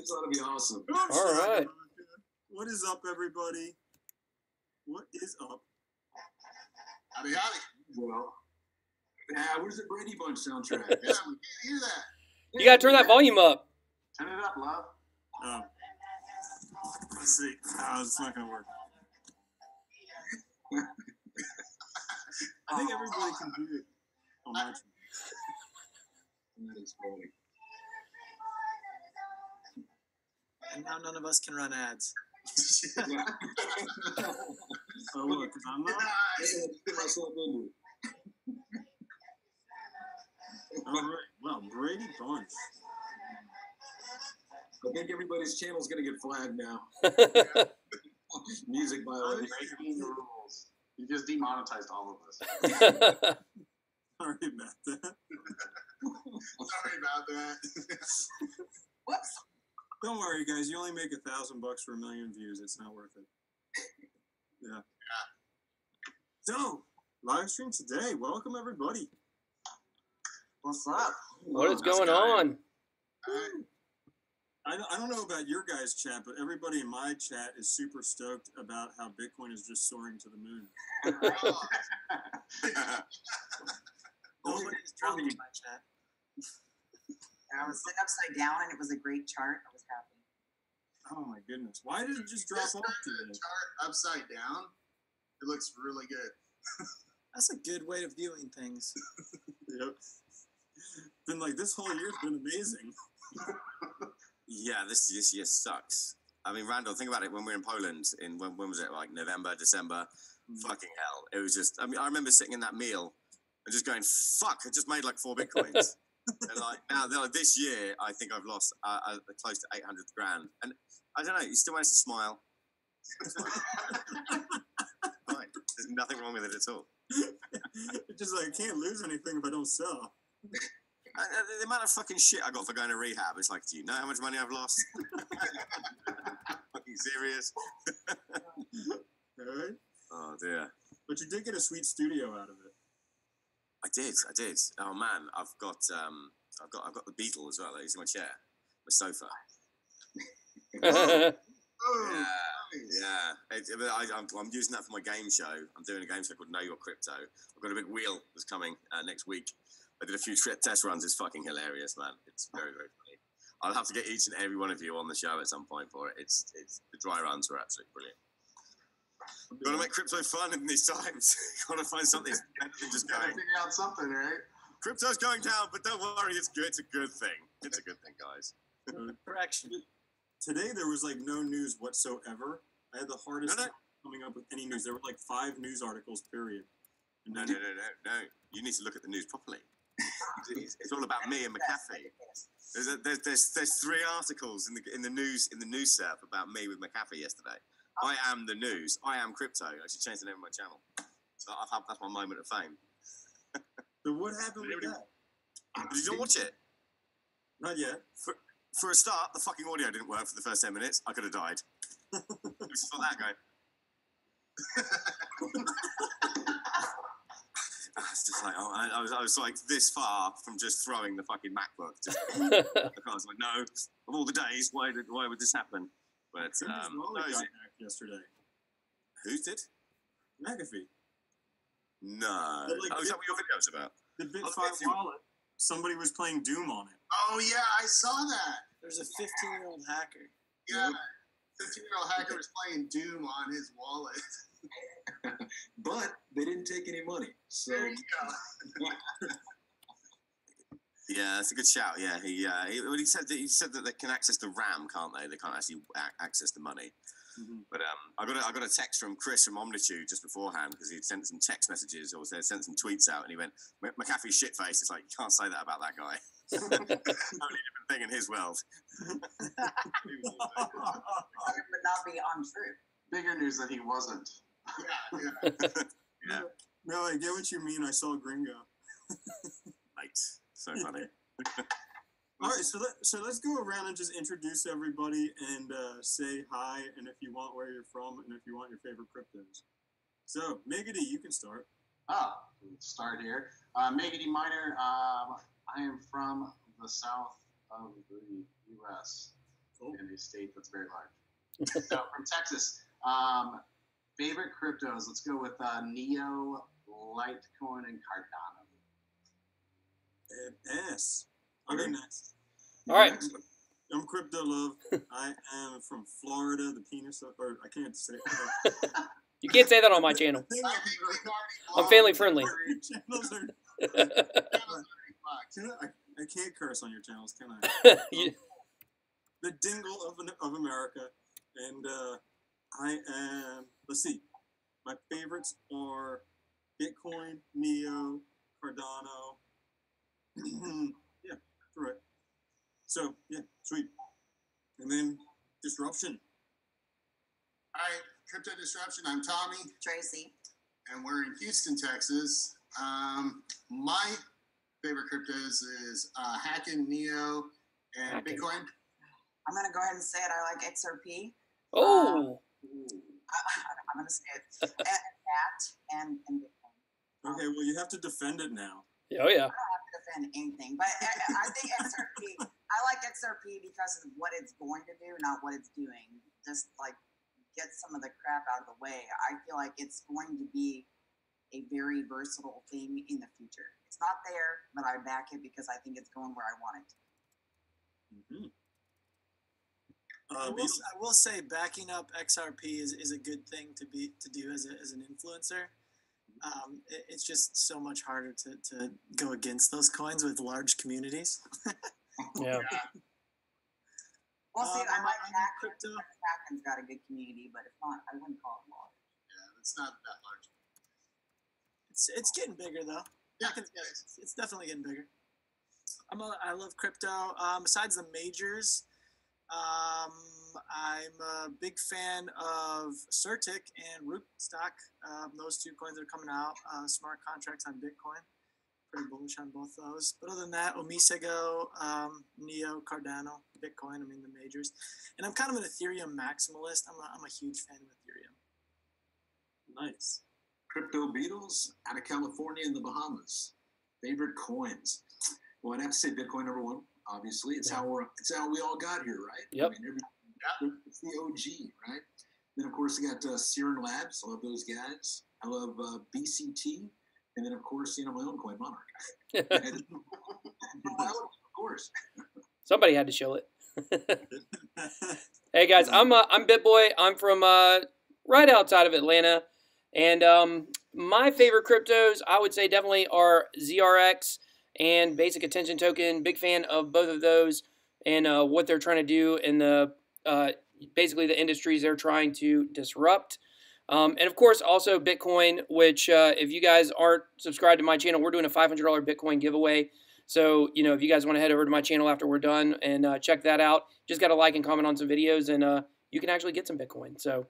It's ought to be awesome. All right. What is up, everybody? What is up? Howdy, howdy. Well, where's the Brady Bunch soundtrack? Yeah, we can't hear that. You gotta turn that volume up. Turn it up, love. Let's see. Oh, it's not gonna work. I think everybody can do it on my channel. That is funny. And now none of us can run ads. Oh, look, I'm not. Get myself into it. All right. Well, Brady Bunch. I think everybody's channel's gonna get flagged now. Music violation. Breaking the rules. You just demonetized all of us. Sorry about that. Sorry about that. Whoops. Don't worry, guys. You only make $1,000 for 1 million views. It's not worth it. Yeah. So, live stream today. Welcome, everybody. What's up? What is going on? I don't know about your guys' chat, but everybody in my chat is super stoked about how Bitcoin is just soaring to the moon. Nobody's drunk in my chat. I was sitting upside down, and it was a great chart. I was happy. Oh my goodness! Why did it just drop off today? Chart upside down. It looks really good. That's a good way of viewing things. Yep. Been like this whole year's been amazing. Yeah, this year sucks. I mean, Randall, think about it. When we were in Poland, when was it? Like November, December. Fucking hell! It was just. I mean, I remember sitting in that meal and just going, "Fuck! I just made like 4 bitcoins." And like now, this year, I think I've lost close to 800 grand. And I don't know. You still manage to smile. Fine. There's nothing wrong with it at all. It's just like I can't lose anything if I don't sell. The amount of fucking shit I got for going to rehab, it's like, do you know how much money I've lost? Fucking serious? Alright. Oh dear. But you did get a sweet studio out of it. I did. Oh man, I've got the Beetle as well. It's in my chair, my sofa. I'm using that for my game show. I'm doing a game show called Know Your Crypto. I've got a big wheel that's coming next week. I did a few test runs. It's fucking hilarious, man. It's very, very funny. I'll have to get each and every one of you on the show at some point for it. It's the dry runs were absolutely brilliant. Got to make crypto fun in these times. Got to find something better than just Gotta going. figure out something, right? Crypto's going down, but don't worry, it's good. It's a good thing. It's a good thing, guys. Correction. Today there was like no news whatsoever. I had the hardest No. time coming up with any news. There were like 5 news articles, period. And No. You need to look at the news properly. It's all about me and McAfee. There's 3 articles in the news set about me with McAfee yesterday. I am the news. I am crypto. I should change the name of my channel. So that's my moment of fame. So what happened with that? Did you not watch it? Not yet. For a start, the fucking audio didn't work for the first 10 minutes. I could have died. It's for that guy. It's just like, I was like this far from just throwing the fucking MacBook. I was like, no, of all the days, why would this happen? But Got hacked yesterday. who did? McAfee. No. But, like, Is that what your video's about? The Bit5 wallet. Somebody was playing Doom on it. Oh yeah, I saw that. There's a 15-year-old hacker. Yeah, 15-year-old hacker was playing Doom on his wallet. But they didn't take any money. So There you go. Yeah, that's a good shout. Yeah, he said that they can access the RAM, can't they? They can't actually access the money. Mm-hmm. But I got a text from Chris from Omnitude just beforehand because he'd sent some text messages or sent some tweets out, and he went, "McAfee shitface." It's like, you can't say that about that guy. Totally different thing in his world. It would not be untrue. Bigger news that he wasn't. Yeah. No, I get what you mean. I saw Gringo. Mate, so funny. All right, so let's go around and just introduce everybody and say hi, and if you want, where you're from, and if you want your favorite cryptos. So, Megady, you can start. We'll start here. Megady Miner. I am from the south of the U.S. in a state that's very large. So from Texas, favorite cryptos. Let's go with Neo, Litecoin, and Cardano. Yes. Okay, next. All right. I'm Crypto Love. I am from Florida, the penis of, or I can't say it. You can't say that on my channel. I'm family friendly. Channels are, I can't curse on your channels, can I? The dingle of America. And I am, let's see, my favorites are Bitcoin, Neo, Cardano. Yeah, correct. So, yeah, sweet. And then Disruption. All right, Crypto Disruption. I'm Tommy, Tracy. and we're in Houston, Texas. My favorite cryptos is Hacking, Neo, and Hacking. Bitcoin. I'm gonna go ahead and say it. I like XRP. Oh. I'm gonna say it. That and Bitcoin. Okay, well, you have to defend it now. Oh yeah. I don't have to defend anything, but I think XRP. I like XRP because of what it's going to do, not what it's doing. Just like get some of the crap out of the way. I feel like it's going to be a very versatile thing in the future. It's not there, but I back it because I think it's going where I want it. Mm-hmm. I will say backing up XRP is a good thing to do as an influencer. It's just so much harder to go against those coins with large communities. Yeah. Well, see, I I'm like on Hacken. crypto. Hacken's got a good community, but it's not. I wouldn't call it large. Yeah, it's not that large. It's getting bigger though. Yeah, It's definitely getting bigger. I love crypto. Besides the majors, I'm a big fan of Certic and Rootstock. Those two coins are coming out. Smart contracts on Bitcoin. Pretty bullish on both those. But other than that, Omisego, Neo, Cardano, Bitcoin. I mean the majors. And I'm kind of an Ethereum maximalist. I'm a huge fan of Ethereum. Nice. Crypto Beatles out of California and the Bahamas. Favorite coins. Well, I'd have to say Bitcoin number one. Obviously, it's how we all got here, right? Yep. I mean, it's the OG, right? Then of course I got Serum Labs. I love those guys. I love BCT, and then of course my own coin, Monarch. Of course. Somebody had to show it. Hey guys, I'm BitBoy. I'm from right outside of Atlanta, and my favorite cryptos I would say definitely are ZRX and Basic Attention Token. Big fan of both of those and what they're trying to do in the basically the industries they're trying to disrupt. And of course, also Bitcoin, which if you guys aren't subscribed to my channel, we're doing a $500 Bitcoin giveaway. So, if you guys want to head over to my channel after we're done and check that out, just got to like and comment on some videos and you can actually get some Bitcoin. So,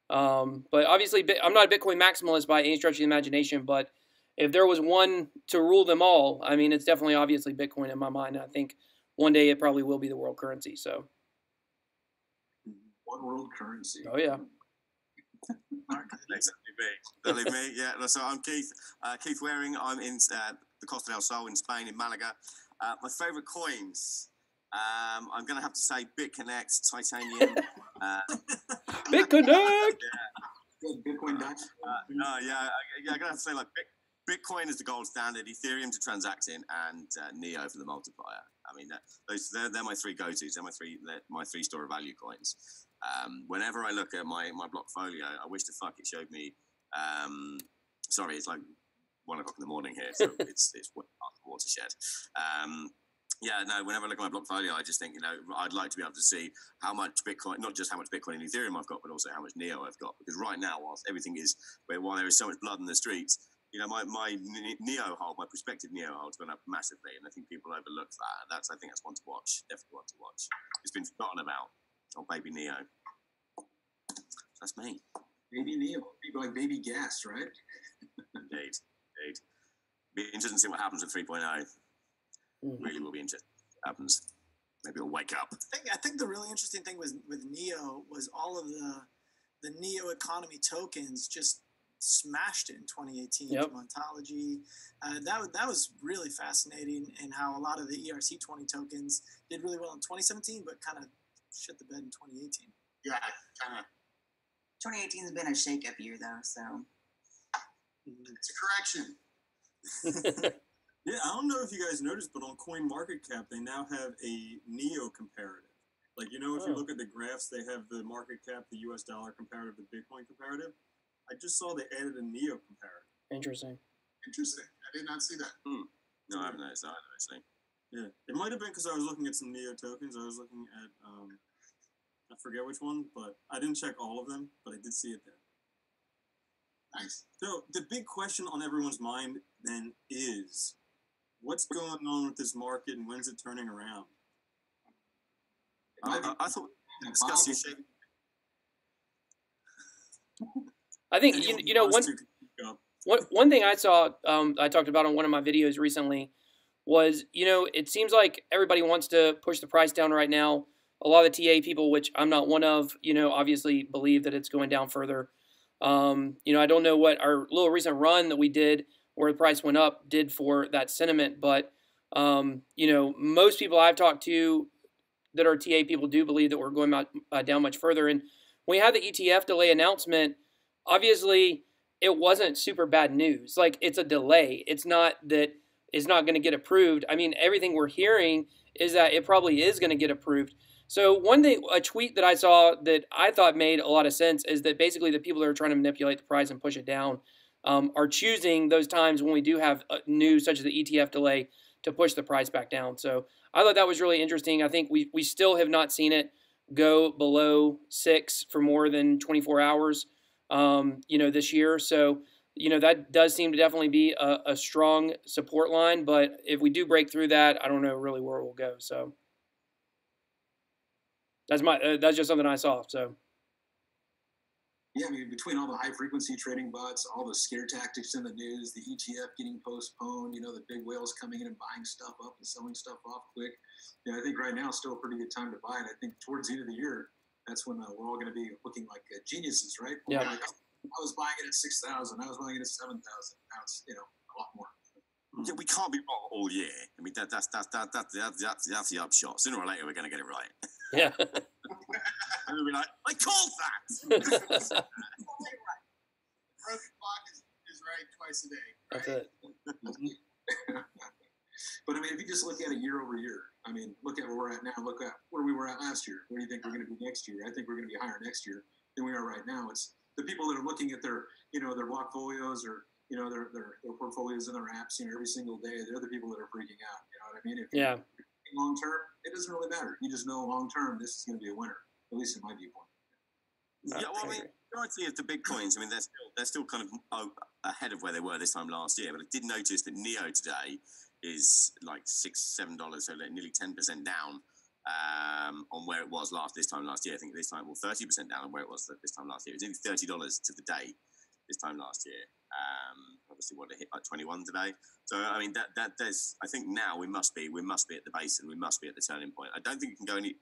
but obviously, I'm not a Bitcoin maximalist by any stretch of the imagination, but if there was one to rule them all, I mean, it's definitely obviously Bitcoin in my mind. I think one day it probably will be the world currency. So, One world currency. oh yeah. Don't leave me. Yeah. So I'm Keith. Keith Waring. I'm in the Costa del Sol in Spain, in Malaga. My favourite coins. I'm going to have to say BitConnect, Titanium. BitConnect. Bitcoin Dash. I'm going to have to say like Bitcoin is the gold standard, Ethereum to transact in, and Neo for the multiplier. I mean, they're my three go-tos. They're my three store of value coins. Whenever I look at my blockfolio, I wish the fuck it showed me. Sorry, it's like 1 o'clock in the morning here, so it's watershed. Whenever I look at my blockfolio, I just think, I'd like to be able to see how much Bitcoin, not just how much Bitcoin and Ethereum I've got, but also how much Neo I've got. Because right now, while there is so much blood in the streets, my Neo hold, my prospective Neo hold's gone up massively, and I think people overlook that. I think that's one to watch. Definitely one to watch. It's been forgotten about. Oh, baby Neo. That's me. Baby Neo. People like baby gas, right? Indeed. Be interesting to see what happens with 3.0. Really will be interesting what happens. Maybe it'll wake up. I think the really interesting thing with Neo was all of the Neo economy tokens just smashed it in 2018. Yep. Ontology. That was really fascinating, and how a lot of the ERC20 tokens did really well in 2017, but kind of shit the bed in 2018. Yeah, kind of. 2018 has been a shake-up year, though, so. It's a correction. Yeah, I don't know if you guys noticed, but on CoinMarketCap, they now have a NEO comparative. Like, you know, if you look at the graphs, they have the market cap, the US dollar comparative, the Bitcoin comparative. I just saw they added a NEO comparative. Interesting. Interesting. I did not see that. No, I haven't noticed that either, actually. Yeah, it might have been because I was looking at some NEO tokens. I was looking at, I forget which one, but I didn't check all of them, but I did see it there. Nice. So the big question on everyone's mind then is, what's going on with this market and when's it turning around? I thought discuss your shape. I think you know one thing I saw I talked about on one of my videos recently was, you know, it seems like everybody wants to push the price down right now. A lot of the TA people, which I'm not one of, you know, obviously believe that it's going down further. You know, I don't know what our little recent run that we did where the price went up did for that sentiment, but you know, most people I've talked to that are TA people do believe that we're going down much further. And when we had the ETF delay announcement, obviously it wasn't super bad news. Like, it's a delay. It's not that it's not going to get approved. I mean, everything we're hearing is that it probably is going to get approved. So one thing, a tweet that I saw that I thought made a lot of sense is that basically the people that are trying to manipulate the price and push it down are choosing those times when we do have news such as the ETF delay to push the price back down. So I thought that was really interesting. I think we still have not seen it go below 6 for more than 24 hours, you know, this year. So, you know, that does seem to definitely be a strong support line. But if we do break through that, I don't know really where it will go. So that's just something I saw. So. Yeah, I mean, between all the high-frequency trading bots, all the scare tactics in the news, the ETF getting postponed, you know, the big whales coming in and buying stuff up and selling stuff off quick. You know, I think right now is still a pretty good time to buy. And I think towards the end of the year, that's when we're all going to be looking like geniuses, right? Yeah. Like, I was buying it at 6,000. I was buying it at 7,000. Now it's, you know, a lot more. Yeah, we can't be wrong all year. I mean, that's the upshot. Sooner or later, we're going to get it right. Yeah. And we'll be like, I called that! Broken clock is right twice a day. Right? That's it. But I mean, if you just look at it year over year, I mean, look at where we're at now. Look at where we were at last year. Where do you think we're going to be next year? I think we're going to be higher next year than we are right now. It's the people that are looking at their, you know, their blockfolios or, you know, their portfolios and their apps, you know, every single day. They're the people that are freaking out. You know what I mean? If you're long term, it doesn't really matter. You just know long term, this is going to be a winner. At least in my viewpoint. Yeah, well, I mean, the majority of the big coins, I mean, they're still kind of ahead of where they were this time last year. But I did notice that NEO today is like $6-7, so like nearly 10% down on where it was this time last year. I think this time, well, 30% down on where it was this time last year. It was nearly $30 to the day this time last year. Obviously, what it hit like 21 today. So I mean, there's. I think now we must be at the base and we must be at the turning point. I don't think it can go any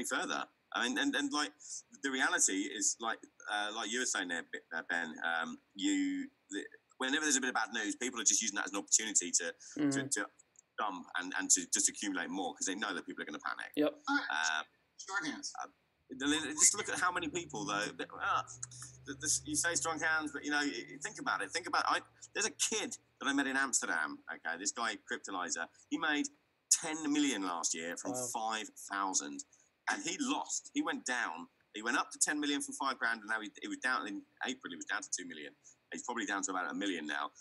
further. I mean, and like the reality is like you were saying there, Ben. Whenever there's a bit of bad news, people are just using that as an opportunity to dump and to just accumulate more because they know that people are going to panic. Yep. Short hands. Just look at how many people though. You say strong hands, but you know, think about it. There's a kid that I met in Amsterdam. Okay, this guy Cryptolizer. He made 10 million last year from 5,000, and he lost. He went down. He went up to 10 million from $5,000, and now he was down in April. He was down to 2 million. He's probably down to about 1 million now.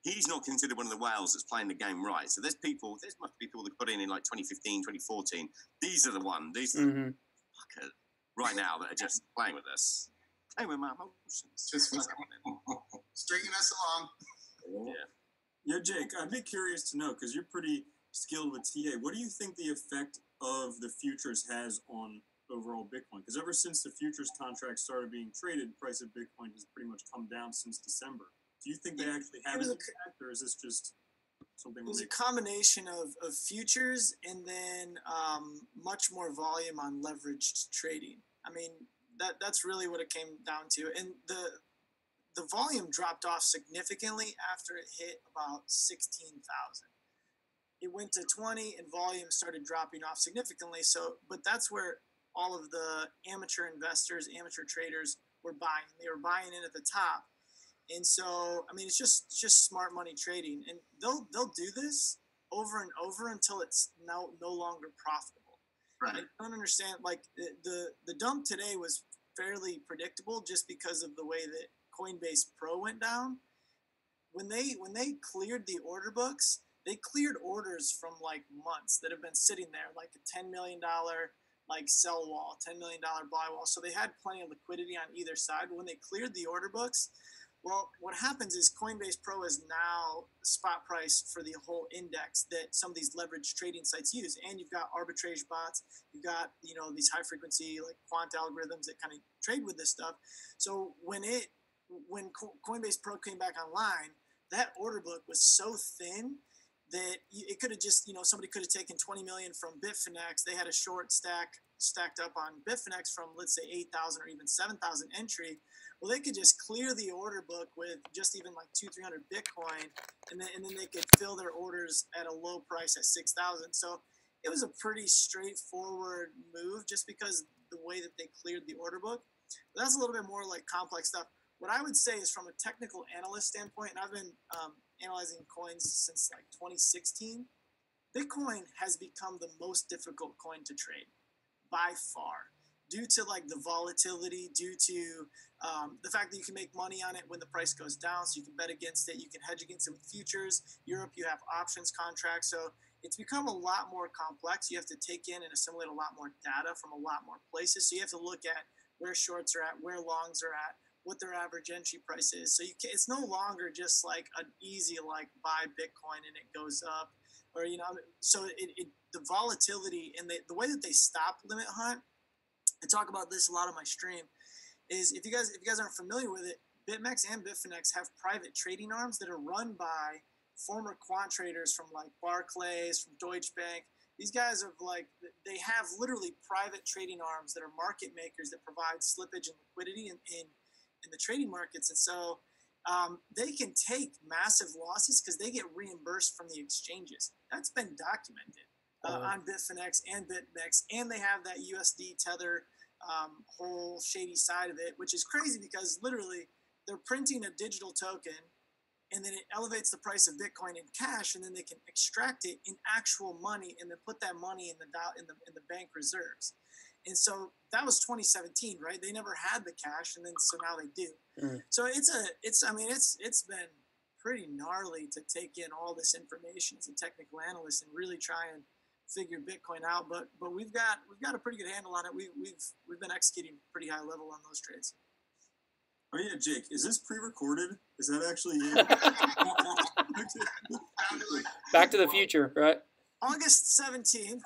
He's not considered one of the whales that's playing the game right. So there's must be people that put in like 2015, 2014. These are the ones. These are the fuckers right now that are just playing with us. Playing with my emotions. Just stringing us along. Yeah, Jake, I'd be curious to know, because you're pretty skilled with TA. What do you think the effect of the futures has on overall Bitcoin? Because ever since the futures contract started being traded, the price of Bitcoin has pretty much come down since December. Do you think they actually have an impact, or is this just something? It was a combination of futures and then much more volume on leveraged trading. I mean, that's really what it came down to. And the volume dropped off significantly after it hit about 16,000. it went to 20 and volume started dropping off significantly. So, but that's where all of the amateur investors, amateur traders were buying. They were buying in at the top. And so, I mean, it's just smart money trading, and they'll do this over and over until it's no longer profitable. Right. I don't understand. Like the dump today was fairly predictable just because of the way that Coinbase Pro went down. When they cleared the order books, they cleared orders from like months that have been sitting there, like a $10 million like sell wall, $10 million buy wall. So they had plenty of liquidity on either side. But when they cleared the order books, well, what happens is Coinbase Pro is now the spot price for the whole index that some of these leveraged trading sites use. And you've got arbitrage bots, you've got, these high frequency like quant algorithms that kind of trade with this stuff. So when Coinbase Pro came back online, that order book was so thin that it could have just, somebody could have taken 20 million from Bitfinex. They had a short stacked up on Bitfinex from, let's say, 8,000 or even 7,000 entry. Well, they could just clear the order book with just even like 200-300 Bitcoin, and then they could fill their orders at a low price at 6,000. So it was a pretty straightforward move just because the way that they cleared the order book. But that's a little bit more like complex stuff. What I would say is from a technical analyst standpoint, and I've been analyzing coins since like 2016, Bitcoin has become the most difficult coin to trade by far, due to like the volatility, due to the fact that you can make money on it when the price goes down, so you can bet against it, you can hedge against it with futures. Europe, you have options contracts, so it's become a lot more complex. You have to take in and assimilate a lot more data from a lot more places. So you have to look at where shorts are at, where longs are at, what their average entry price is. So it's no longer just like an easy like buy Bitcoin and it goes up, or so the volatility and the way that they stop limit hunt. I talk about this a lot on my stream. Is if you guys aren't familiar with it, BitMEX and Bitfinex have private trading arms that are run by former quant traders from like Barclays, from Deutsche Bank. These guys are they have literally private trading arms that are market makers that provide slippage and liquidity in the trading markets. And so they can take massive losses because they get reimbursed from the exchanges. That's been documented on Bitfinex and BitMEX, and they have that USD tether whole shady side of it, which is crazy because literally they're printing a digital token and then it elevates the price of Bitcoin in cash, and then they can extract it in actual money and then put that money in the bank reserves. And so that was 2017, right? They never had the cash, and then so now they do. Mm. So it's been pretty gnarly to take in all this information as a technical analyst and really try and figure Bitcoin out. But we've got a pretty good handle on it. We've been executing pretty high level on those trades. Oh yeah, Jake, is this pre-recorded? Is that actually you? Back to the Future, right? August 17th.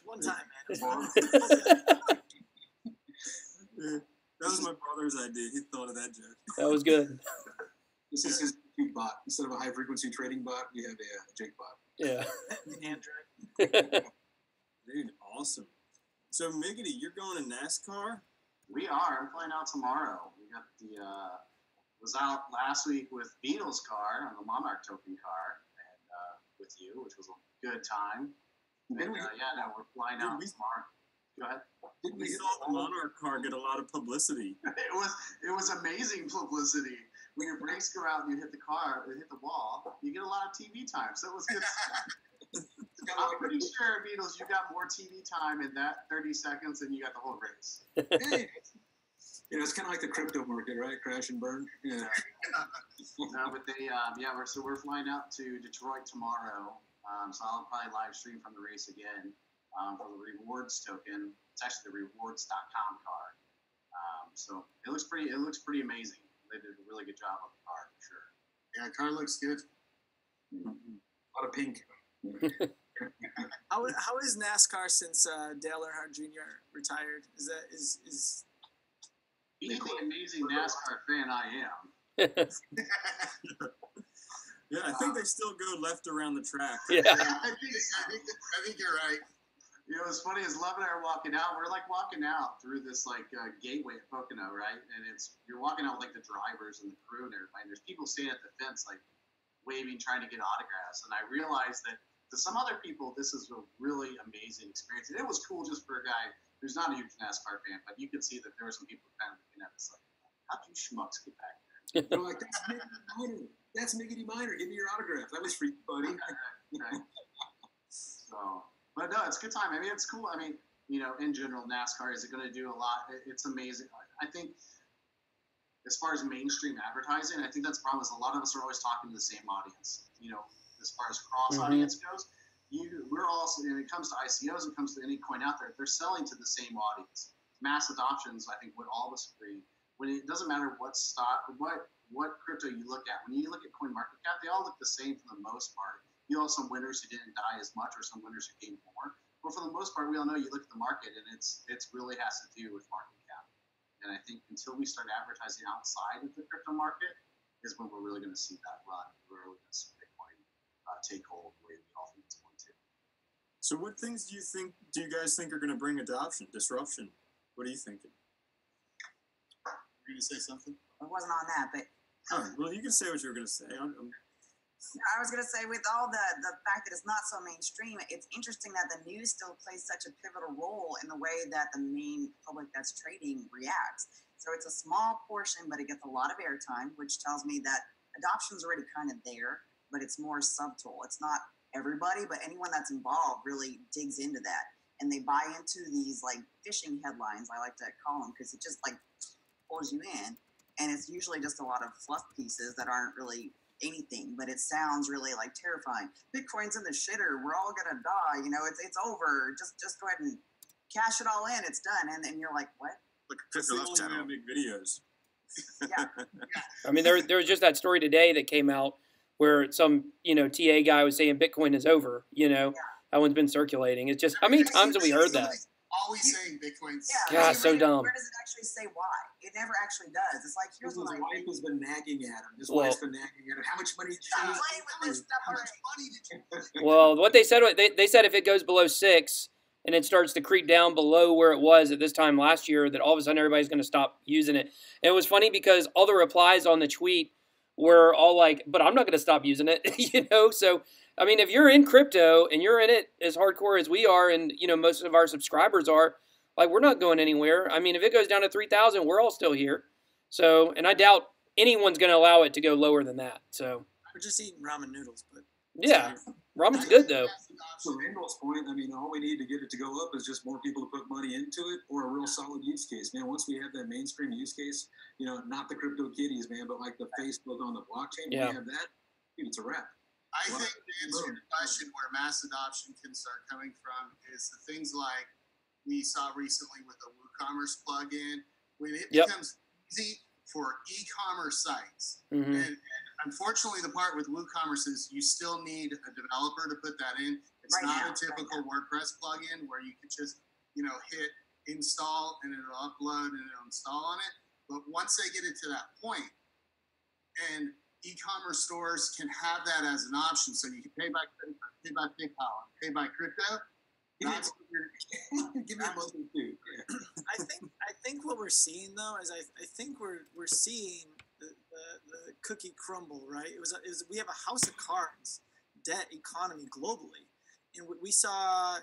One time, man. Yeah, that was my brother's idea. He thought of that joke. That was good. This is his bot. Instead of a high-frequency trading bot, we have a Jake bot. Yeah. Android. Dude, awesome. So, Miggity, you're going to NASCAR? We are. I'm flying out tomorrow. We got was out last week with Beatles' car on the Monarch token car, and with you, which was a good time. And, we're flying out tomorrow. Go ahead. We saw the Monarch car get a lot of publicity. It was amazing publicity. When your brakes go out and you hit the car, or hit the wall, you get a lot of TV time. So it was good stuff. I'm pretty sure, Beatles, you got more TV time in that 30 seconds than you got the whole race. It's kind of like the crypto market, right? Crash and burn. Yeah. No, but we're flying out to Detroit tomorrow. So I'll probably live stream from the race again for the rewards token. It's actually the rewards.com car. So it looks pretty amazing. They did a really good job on the car for sure. Yeah, car looks good. Mm-hmm. A lot of pink. How is NASCAR since Dale Earnhardt Jr. retired? Is He's the amazing NASCAR fan I am. Yeah, I think they still go left around the track. Yeah. I think you're right. You know, what's funny is Love and I are walking out. We're like walking out through this like gateway at Pocono, right? And you're walking out with like the drivers and the crew and everybody. And there's people standing at the fence like waving, trying to get autographs. And I realized that to some other people, this is a really amazing experience. And it was cool just for a guy who's not a huge NASCAR fan, but you could see that there were some people kind of looking at us like, how do you schmucks get back there? They're like, that's Miggity Minor. That's Miggity Minor. Give me your autograph. That was free, buddy. Okay. So, but no, it's a good time. I mean, it's cool. I mean, you know, in general, NASCAR is going to do a lot. It's amazing. I think as far as mainstream advertising, I think that's the problem is a lot of us are always talking to the same audience. You know, as far as cross audience goes, we're also, when it comes to ICOs, it comes to any coin out there, they're selling to the same audience. Mass adoptions, I think, would all of us agree. When it doesn't matter what stock, what crypto you look at. When you look at CoinMarketCap, they all look the same for the most part. You have some winners who didn't die as much, or some winners who gained more. But for the most part, we all know you look at the market, and it's really has to do with market cap. And I think until we start advertising outside of the crypto market, is when we're really going to see that run. We're really going to see Bitcoin take hold the way we all think it's going to. So, what things do you guys think are going to bring adoption, disruption? What are you thinking? You're going to say something? It wasn't on that, but. Oh, well, you can say what you're going to say. I was going to say, with all the fact that it's not so mainstream, it's interesting that the news still plays such a pivotal role in the way that the main public that's trading reacts. So it's a small portion, but it gets a lot of airtime, which tells me that adoption's already kind of there, but it's more subtle. It's not everybody, but anyone that's involved really digs into that. And they buy into these like phishing headlines, I like to call them, because it just like pulls you in. And it's usually just a lot of fluff pieces that aren't really anything, but it sounds really like terrifying. Bitcoin's in the shitter. We're all gonna die. You know, it's over. Just go ahead and cash it all in. It's done. And then you're like, what? Like a crypto love channel. Make videos. Yeah. I mean, there was just that story today that came out where some TA guy was saying Bitcoin is over. That one's been circulating. It's just how many times have we heard that? Always saying Bitcoin's. Yeah, so dumb. Where does it actually say why? It never actually does. It's like, here's what his wife has been nagging at him. His Well- wife's been nagging at him. How much money did you Stop use? playing with this stuff. How much already. money did you? Well, what they said, they said if it goes below 6 and it starts to creep down below where it was at this time last year, that all of a sudden everybody's going to stop using it. And it was funny because all the replies on the tweet were all like, but I'm not going to stop using it, So, I mean, if you're in crypto and you're in it as hardcore as we are and, most of our subscribers are, like, we're not going anywhere. I mean, if it goes down to 3,000, we're all still here. So, and I doubt anyone's going to allow it to go lower than that. So, We're just eating ramen noodles, but yeah, ramen's good though. To Randall's point, I mean, all we need to get it to go up is just more people to put money into it or a real solid use case. Man, once we have that mainstream use case, not the crypto kitties, man, but like the Facebook on the blockchain, Yeah. we have that, dude, it's a wrap. I think to answer your question, where mass adoption can start coming from is the things like we saw recently with the WooCommerce plugin, when it becomes easy for e-commerce sites. Mm-hmm. And unfortunately, the part with WooCommerce is you still need a developer to put that in. It's not a typical WordPress plugin where you can just, hit install and it'll upload and it'll install on it. But once they get it to that point, and e-commerce stores can have that as an option, so you can pay by PayPal, pay by crypto. That's Give me a monthly too. Yeah. I think what we're seeing though is I think we're seeing the cookie crumble, right? It was we have a house of cards debt economy globally, and we saw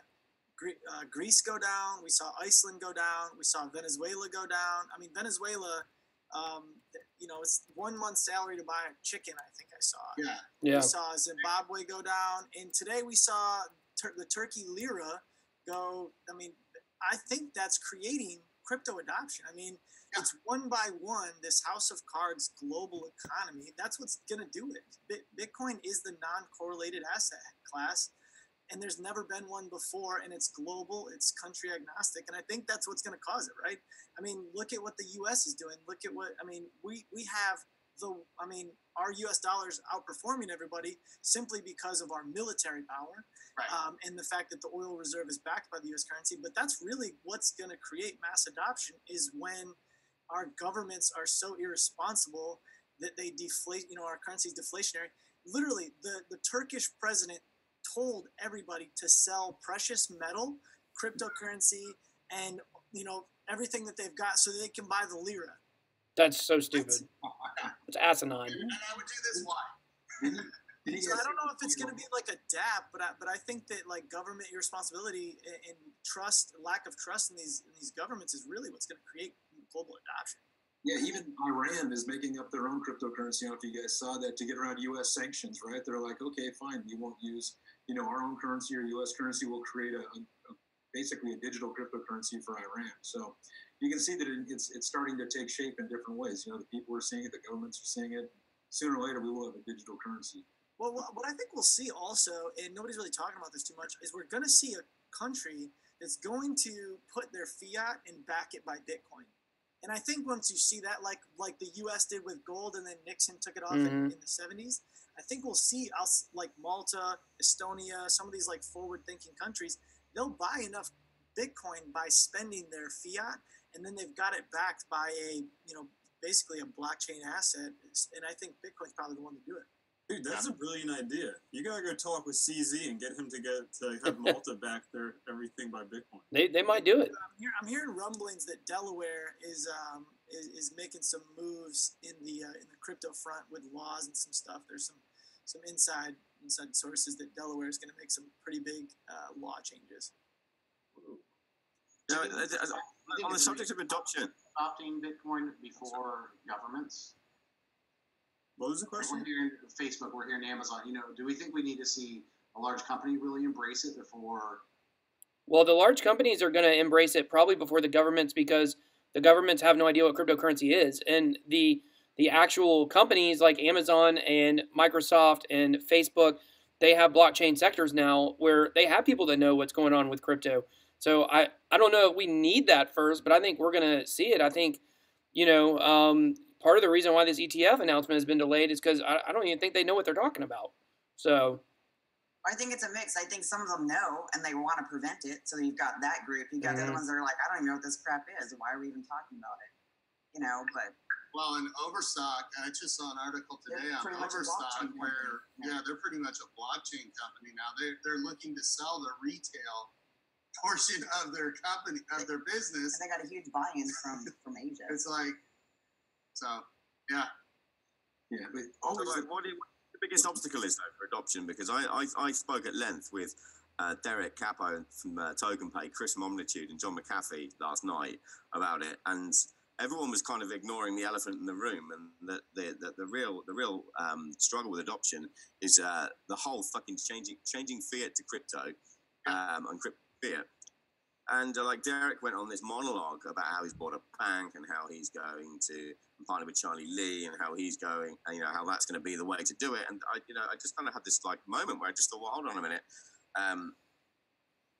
Greece go down, we saw Iceland go down, we saw Venezuela go down. I mean, Venezuela, it's 1 month's salary to buy a chicken. I think I saw. Yeah. We saw Zimbabwe go down, and today we saw the Turkey lira go. I mean, I think that's creating crypto adoption. I mean, it's one by one, this house of cards global economy. That's what's going to do it. Bitcoin is the non-correlated asset class, and there's never been one before, and it's global, it's country agnostic, and I think that's what's going to cause it, right? I mean, look at what the U.S. is doing. Look at what, we have our U.S. dollars outperforming everybody simply because of our military power, right. And the fact that the oil reserve is backed by the U.S. currency. But that's really what's going to create mass adoption is when our governments are so irresponsible that they deflate, our currency is deflationary. Literally, the Turkish president told everybody to sell precious metal, cryptocurrency and everything that they've got so they can buy the lira. That's so stupid. It's asinine. And I would do this why? So I don't know if it's going to be like a dab, but I think that like government irresponsibility and lack of trust in these governments is really what's going to create global adoption. Yeah, even Iran is making up their own cryptocurrency. I don't know if you guys saw that, to get around U.S. sanctions, right? They're like, okay, fine, we won't use our own currency or U.S. currency. We'll create basically a digital cryptocurrency for Iran. So you can see that it's starting to take shape in different ways. The people are seeing it, the governments are seeing it. Sooner or later, we will have a digital currency. Well, what I think we'll see also, and nobody's really talking about this too much, is we're going to see a country that's going to put their fiat and back it by Bitcoin. And I think once you see that, like the U.S. did with gold, and then Nixon took it off in the 70s, I think we'll see us like Malta, Estonia, some of these like forward-thinking countries, they'll buy enough Bitcoin by spending their fiat, and then they've got it backed by basically a blockchain asset. And I think Bitcoin's probably the one to do it. Dude, that's a brilliant idea. You gotta go talk with CZ and get him to have Malta back their everything by Bitcoin. They might do it. I'm hearing rumblings that Delaware is making some moves in the crypto front with laws and some stuff. There's some inside sources that Delaware is going to make some pretty big law changes. Now, on the subject of adoption, Adopting Bitcoin before governments. What was the question? We're hearing Facebook, we're hearing Amazon. Do we think we need to see a large company really embrace it before? Well, the large companies are going to embrace it probably before the governments, because the governments have no idea what cryptocurrency is. And the actual companies like Amazon and Microsoft and Facebook, they have blockchain sectors now where they have people that know what's going on with crypto. So I don't know if we need that first, but I think we're going to see it. I think, part of the reason why this ETF announcement has been delayed is because I don't even think they know what they're talking about. So I think it's a mix. I think some of them know and they want to prevent it. So you've got that group. You've got the other ones that are like, I don't even know what this crap is. Why are we even talking about it? But well, in Overstock, I just saw an article today on Overstock where they're pretty much a blockchain company now. They're looking to sell the retail portion of their company, of their business. And they got a huge buy-in from Asia. It's like, so yeah. But what the biggest obstacle is though for adoption? Because I spoke at length with Derek Capo from Token Pay, Chris Momnitude, and John McAfee last night about it, and everyone was kind of ignoring the elephant in the room, and the real struggle with adoption is the whole fucking changing fiat to crypto and crypto fiat. And like Derek went on this monologue about how he's bought a bank and how he's going to partner with Charlie Lee and how he's going, and how that's going to be the way to do it. And I just kind of had this like moment where I just thought, well, hold on a minute.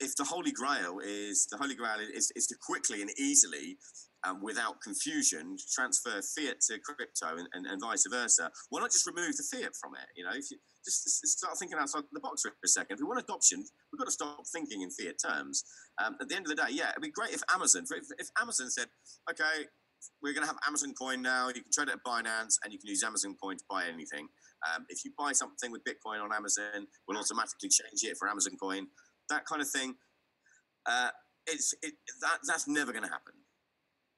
If the Holy Grail is to quickly and easily, without confusion, transfer fiat to crypto and vice versa, why not just remove the fiat from it? If you just start thinking outside the box for a second. If we want adoption, we've got to stop thinking in fiat terms. At the end of the day, it'd be great if Amazon said, okay, we're going to have Amazon Coin now. You can trade it at Binance, and you can use Amazon Coin to buy anything. If you buy something with Bitcoin on Amazon, we'll automatically change it for Amazon Coin. That kind of thing. That's never going to happen.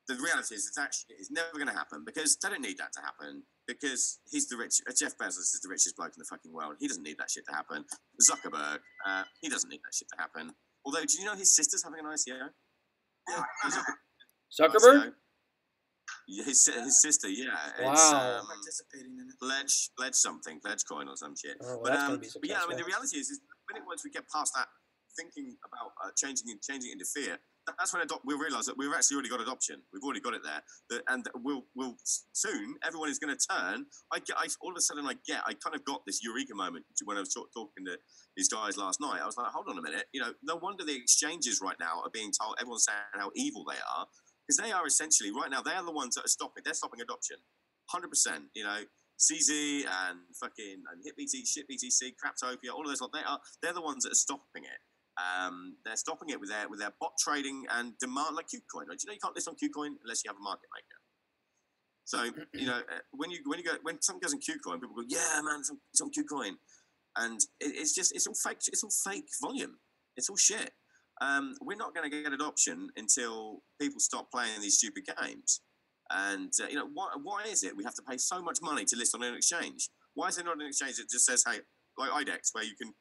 The reality is, it's never going to happen, because they don't need that to happen, because he's Jeff Bezos is the richest bloke in the fucking world. He doesn't need that shit to happen. Zuckerberg, he doesn't need that shit to happen. Although, do you know his sister's having an ICO? Yeah. Zuckerberg? His sister, yeah. Wow. It's, Participating in it. Pledge coin or some shit. Oh, well, but that's gonna be successful. the reality is once we get past that thinking about changing it into fiat, that's when we'll realise that we've actually already got adoption. We've already got it there, and we'll soon. Everyone is going to turn. All of a sudden, I kind of got this eureka moment when I was talking to these guys last night. I was like, hold on a minute. No wonder the exchanges right now are being told. Everyone's saying how evil they are, because they are essentially right now. They are the ones that are stopping. They're stopping adoption, 100%. CZ and fucking HitBTC, Craptopia, all of those. They're the ones that are stopping it. They're stopping it with their bot trading and demand, like KuCoin. Do you know you can't list on KuCoin unless you have a market maker? So when something goes on KuCoin, people go, yeah, man, it's on KuCoin, and it's all fake. It's all fake volume. It's all shit. we're not going to get adoption until people stop playing these stupid games. And, why is it we have to pay so much money to list on an exchange? Why is there not an exchange that just says, hey, like IDEX, where you can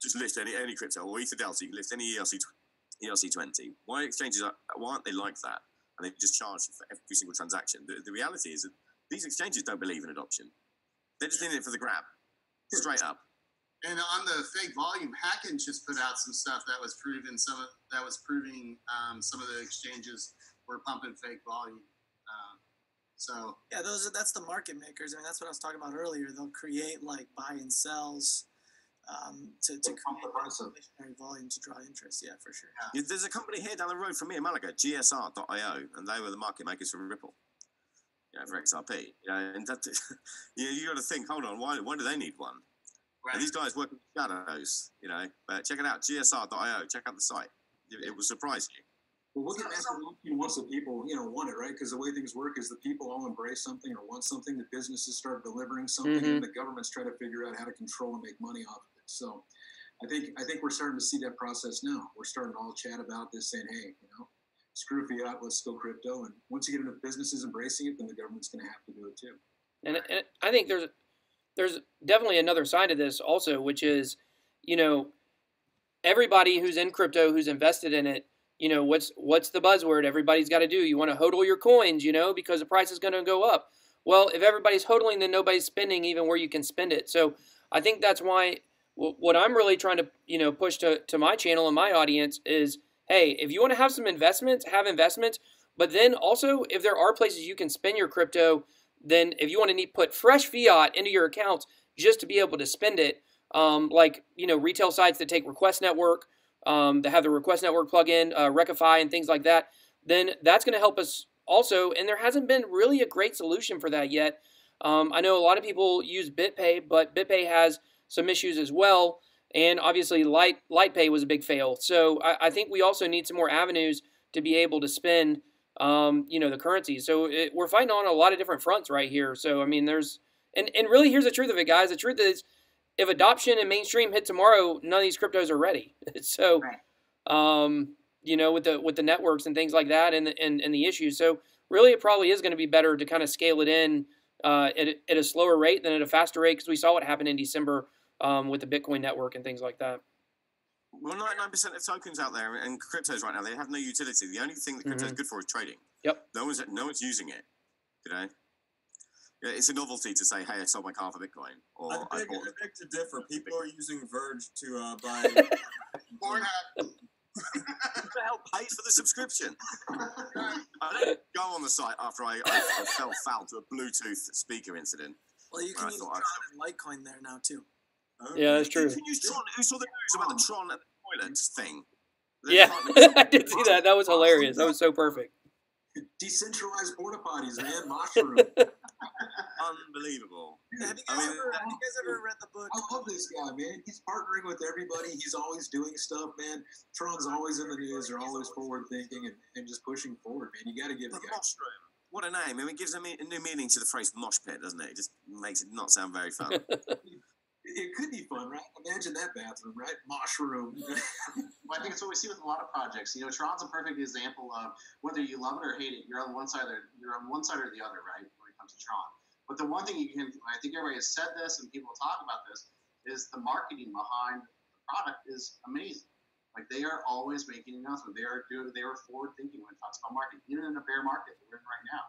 just list any crypto, or Ether Delta, you can list any ERC20. Why aren't they like that? And they just charge for every single transaction. The reality is that these exchanges don't believe in adoption. They're just in it for the grab, straight up. And on the fake volume, Hacken just put out some stuff that was proving some of the exchanges were pumping fake volume. Yeah, that's the market makers. I mean, that's what I was talking about earlier. They'll create like buy and sells to create inflationary volume to draw interest. Yeah, for sure. Yeah, there's a company here down the road from me in Malaga, GSR.io, and they were the market makers for Ripple. For XRP. And that, you got to think. Hold on, why do they need one? Right. These guys work in shadows. But check it out, GSR.io. Check out the site. It will surprise you. Well, look at that once the people, want it, right? Because the way things work is the people all embrace something or want something. The businesses start delivering something, and the governments try to figure out how to control and make money off of it. So, I think we're starting to see that process now. We're starting to all chat about this, saying, "Hey, screw fiat, let's go crypto." And once you get enough businesses embracing it, then the government's going to have to do it too. And I think there's definitely another side of this also, which is, everybody who's in crypto, who's invested in it, what's the buzzword everybody's got to do? You want to hodl your coins, because the price is going to go up. Well, if everybody's hodling, then nobody's spending even where you can spend it. So I think that's why what I'm really trying to, push to my channel and my audience is, hey, if you want to have some investments, have investments. But then also, if there are places you can spend your crypto, then if you want to put fresh fiat into your accounts just to be able to spend it, retail sites that take Request Network, that have the Request Network plugin, Rectify and things like that, then that's going to help us also. And there hasn't been really a great solution for that yet. I know a lot of people use BitPay, but BitPay has some issues as well. And obviously, LightPay was a big fail. So I think we also need some more avenues to be able to spend, the currency. So we're fighting on a lot of different fronts right here. So, I mean, and really, here's the truth of it, guys. The truth is, if adoption and mainstream hit tomorrow, none of these cryptos are ready. So, with the networks and things like that and the issues. So, really, it probably is going to be better to kind of scale it in at a slower rate than at a faster rate, because we saw what happened in December with the Bitcoin network and things like that. Well, 99% of tokens out there and cryptos right now, they have no utility. The only thing that crypto is good for is trading. Yep. No one's using it. It's a novelty to say, "Hey, I sold my car for Bitcoin." Or I beg to differ. People are using Verge to buy. Who the hell pays for the subscription? I didn't go on the site after I fell foul to a Bluetooth speaker incident. Well, you can use Tron and Litecoin there now too. Yeah, that's true. You can use Tron. Who saw the news about the Tron and the toilets thing? Yeah, I did see that. That was hilarious. That was so perfect. Decentralized porta potties, man. Mushroom. Unbelievable. Have you guys ever read the book? I love this guy, man. He's partnering with everybody. He's always doing stuff, man. Tron's always in the news. They're always forward thinking and just pushing forward, man. You got to give the guy. Mushroom. What a name. I mean, it gives a new meaning to the phrase mosh pit, doesn't it? It just makes it not sound very fun. It could be fun, right? Imagine that bathroom, right? Mushroom. Well, I think it's what we see with a lot of projects. Tron's a perfect example of whether you love it or hate it, you're on one side or the other, right? When it comes to Tron. But the one thing I think everybody has said this and people talk about this, is the marketing behind the product is amazing. Like, they are always making announcements. They are forward thinking when it talks about marketing, even in a bear market that we're in right now.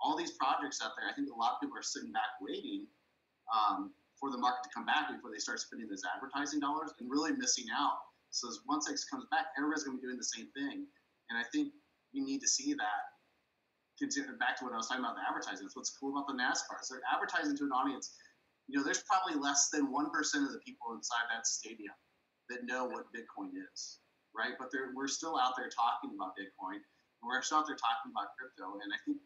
All these projects out there, I think a lot of people are sitting back waiting for the market to come back before they start spending those advertising dollars and really missing out. So once it comes back, everybody's going to be doing the same thing. And I think we need to see that. Back to what I was talking about, the advertising. That's what's cool about the NASCAR. So they're advertising to an audience. There's probably less than 1% of the people inside that stadium that know what Bitcoin is, right? But we're still out there talking about Bitcoin. And we're still out there talking about crypto. And I think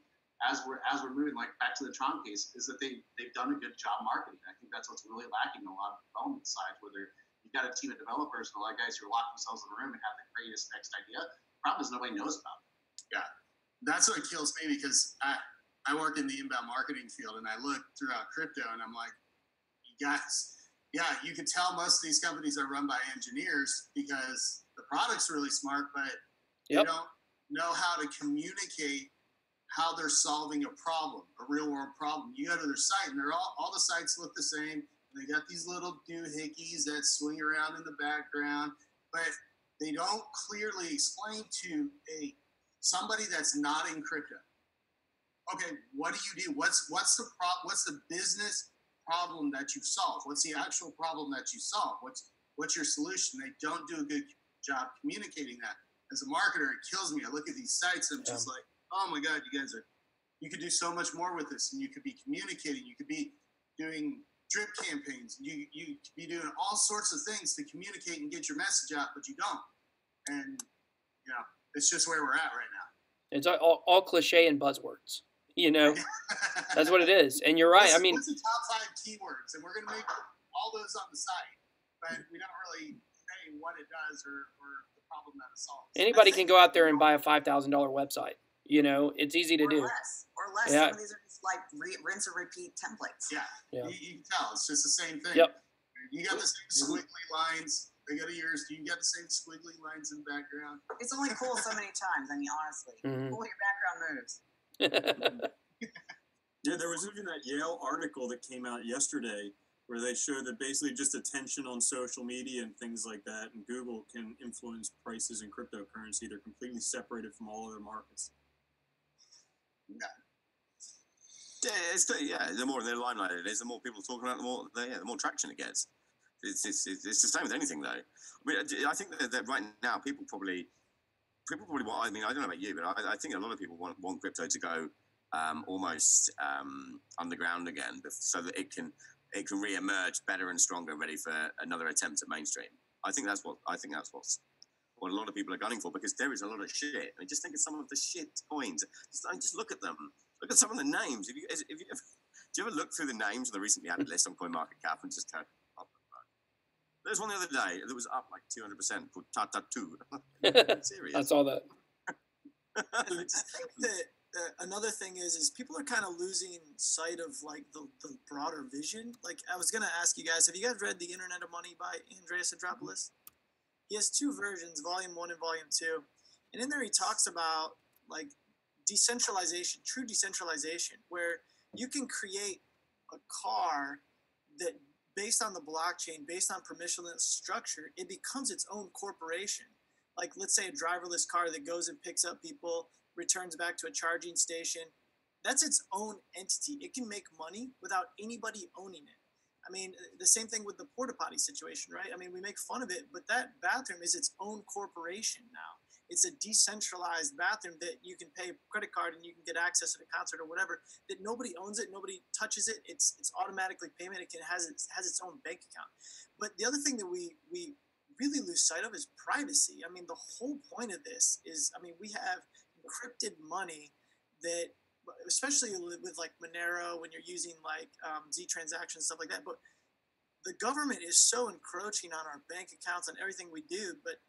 as we're moving, like back to the Tron case, is that they've done a good job marketing. I think that's what's really lacking in a lot of development sides, where you've got a team of developers and a lot of guys who are locked themselves in a room and have the greatest next idea. The problem is nobody knows about it. Yeah, that's what kills me, because I work in the inbound marketing field, and I look throughout crypto and I'm like, you guys, yeah, you could tell most of these companies are run by engineers because the product's really smart, but they don't know how to communicate how they're solving a problem, a real world problem. You go to their site and they're all the sites look the same. They got these little doohickeys that swing around in the background, but they don't clearly explain to somebody that's not in crypto. Okay, what do you do? What's the business problem that you solve? What's the actual problem that you solve? What's your solution? They don't do a good job communicating that. As a marketer, it kills me. I look at these sites and I'm just like, oh my God, you could do so much more with this, and you could be communicating. You could be doing drip campaigns. You could be doing all sorts of things to communicate and get your message out, but you don't. And it's just where we're at right now. It's all cliche and buzzwords. That's what it is. And you're right. What's the top 5 keywords? And we're going to make all those on the site, but we don't really say what it does or the problem that it solves. Anybody can go out there and buy a $5,000 website. It's easy to do. Or less. Yeah. Some of these are just like rinse and repeat templates. Yeah. You can tell. It's just the same thing. Yep. You got the same squiggly lines. They go to yours. You got the same squiggly lines in the background. It's only cool so many times. I mean, honestly. Cool your background moves. Yeah, there was even that Yale article that came out yesterday where they showed that basically just attention on social media and things like that and Google can influence prices in cryptocurrency. They're completely separated from all other markets. The more in the limelight it is, the more people talking about it, the more traction it gets. It's the same with anything, though. I think that right now people probably want. I mean, I don't know about you, but I think a lot of people want crypto to go almost underground again, so that it can re-emerge better and stronger, ready for another attempt at mainstream. I think that's what a lot of people are gunning for, because there is a lot of shit. I mean, just think of some of the shit coins. Just look at them. Look at some of the names. Do you ever look through the names of the recently added list on CoinMarketCap and just go, oh, there's one the other day that was up like 200% called Tata2. Serious. I saw that. I think that another thing is people are kind of losing sight of like the broader vision. Like I was gonna ask you guys, have you guys read The Internet of Money by Andreas Antonopoulos? He has 2 versions, Volume 1 and Volume 2, and in there he talks about like decentralization, true decentralization, where you can create a car that, based on the blockchain, based on permissionless structure, it becomes its own corporation. Like, let's say a driverless car that goes and picks up people, returns back to a charging station. That's its own entity. It can make money without anybody owning it. I mean, the same thing with the porta potty situation, right? I mean, we make fun of it, but that bathroom is its own corporation now. It's a decentralized bathroom that you can pay a credit card and you can get access to the concert or whatever, that nobody owns it, nobody touches it. It's automatically payment. It has its own bank account. But the other thing that we really lose sight of is privacy. I mean, the whole point of this is, I mean, we have encrypted money that, especially with like Monero, when you're using like Z transactions, stuff like that. But the government is so encroaching on our bank accounts and everything we do. But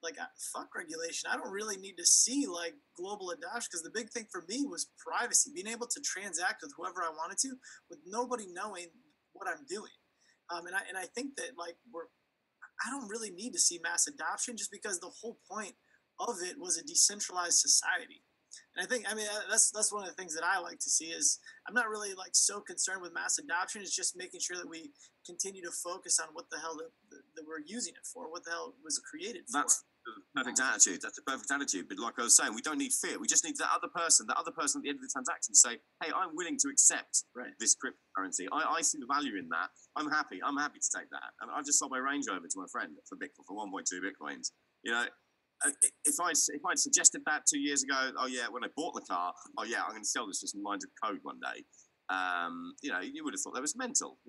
like, fuck regulation. I don't really need to see like global adoption, because the big thing for me was privacy, being able to transact with whoever I wanted to with nobody knowing what I'm doing. And I think that like I don't really need to see mass adoption, just because the whole point of it was a decentralized society. And I think, I mean, that's one of the things that I like to see is I'm not really like so concerned with mass adoption. It's just making sure that we continue to focus on what the hell that we're using it for, what the hell it was created for. That's the perfect attitude. That's the perfect attitude. But like I was saying, we don't need fear. We just need the other person at the end of the transaction to say, hey, I'm willing to accept this cryptocurrency. I see the value in that. I'm happy to take that. And I just sold my Range Rover to my friend for 1.2 Bitcoins. You know, if I'd suggested that 2 years ago, when I bought the car, I'm going to sell this for some lines of code one day. You would have thought that was mental,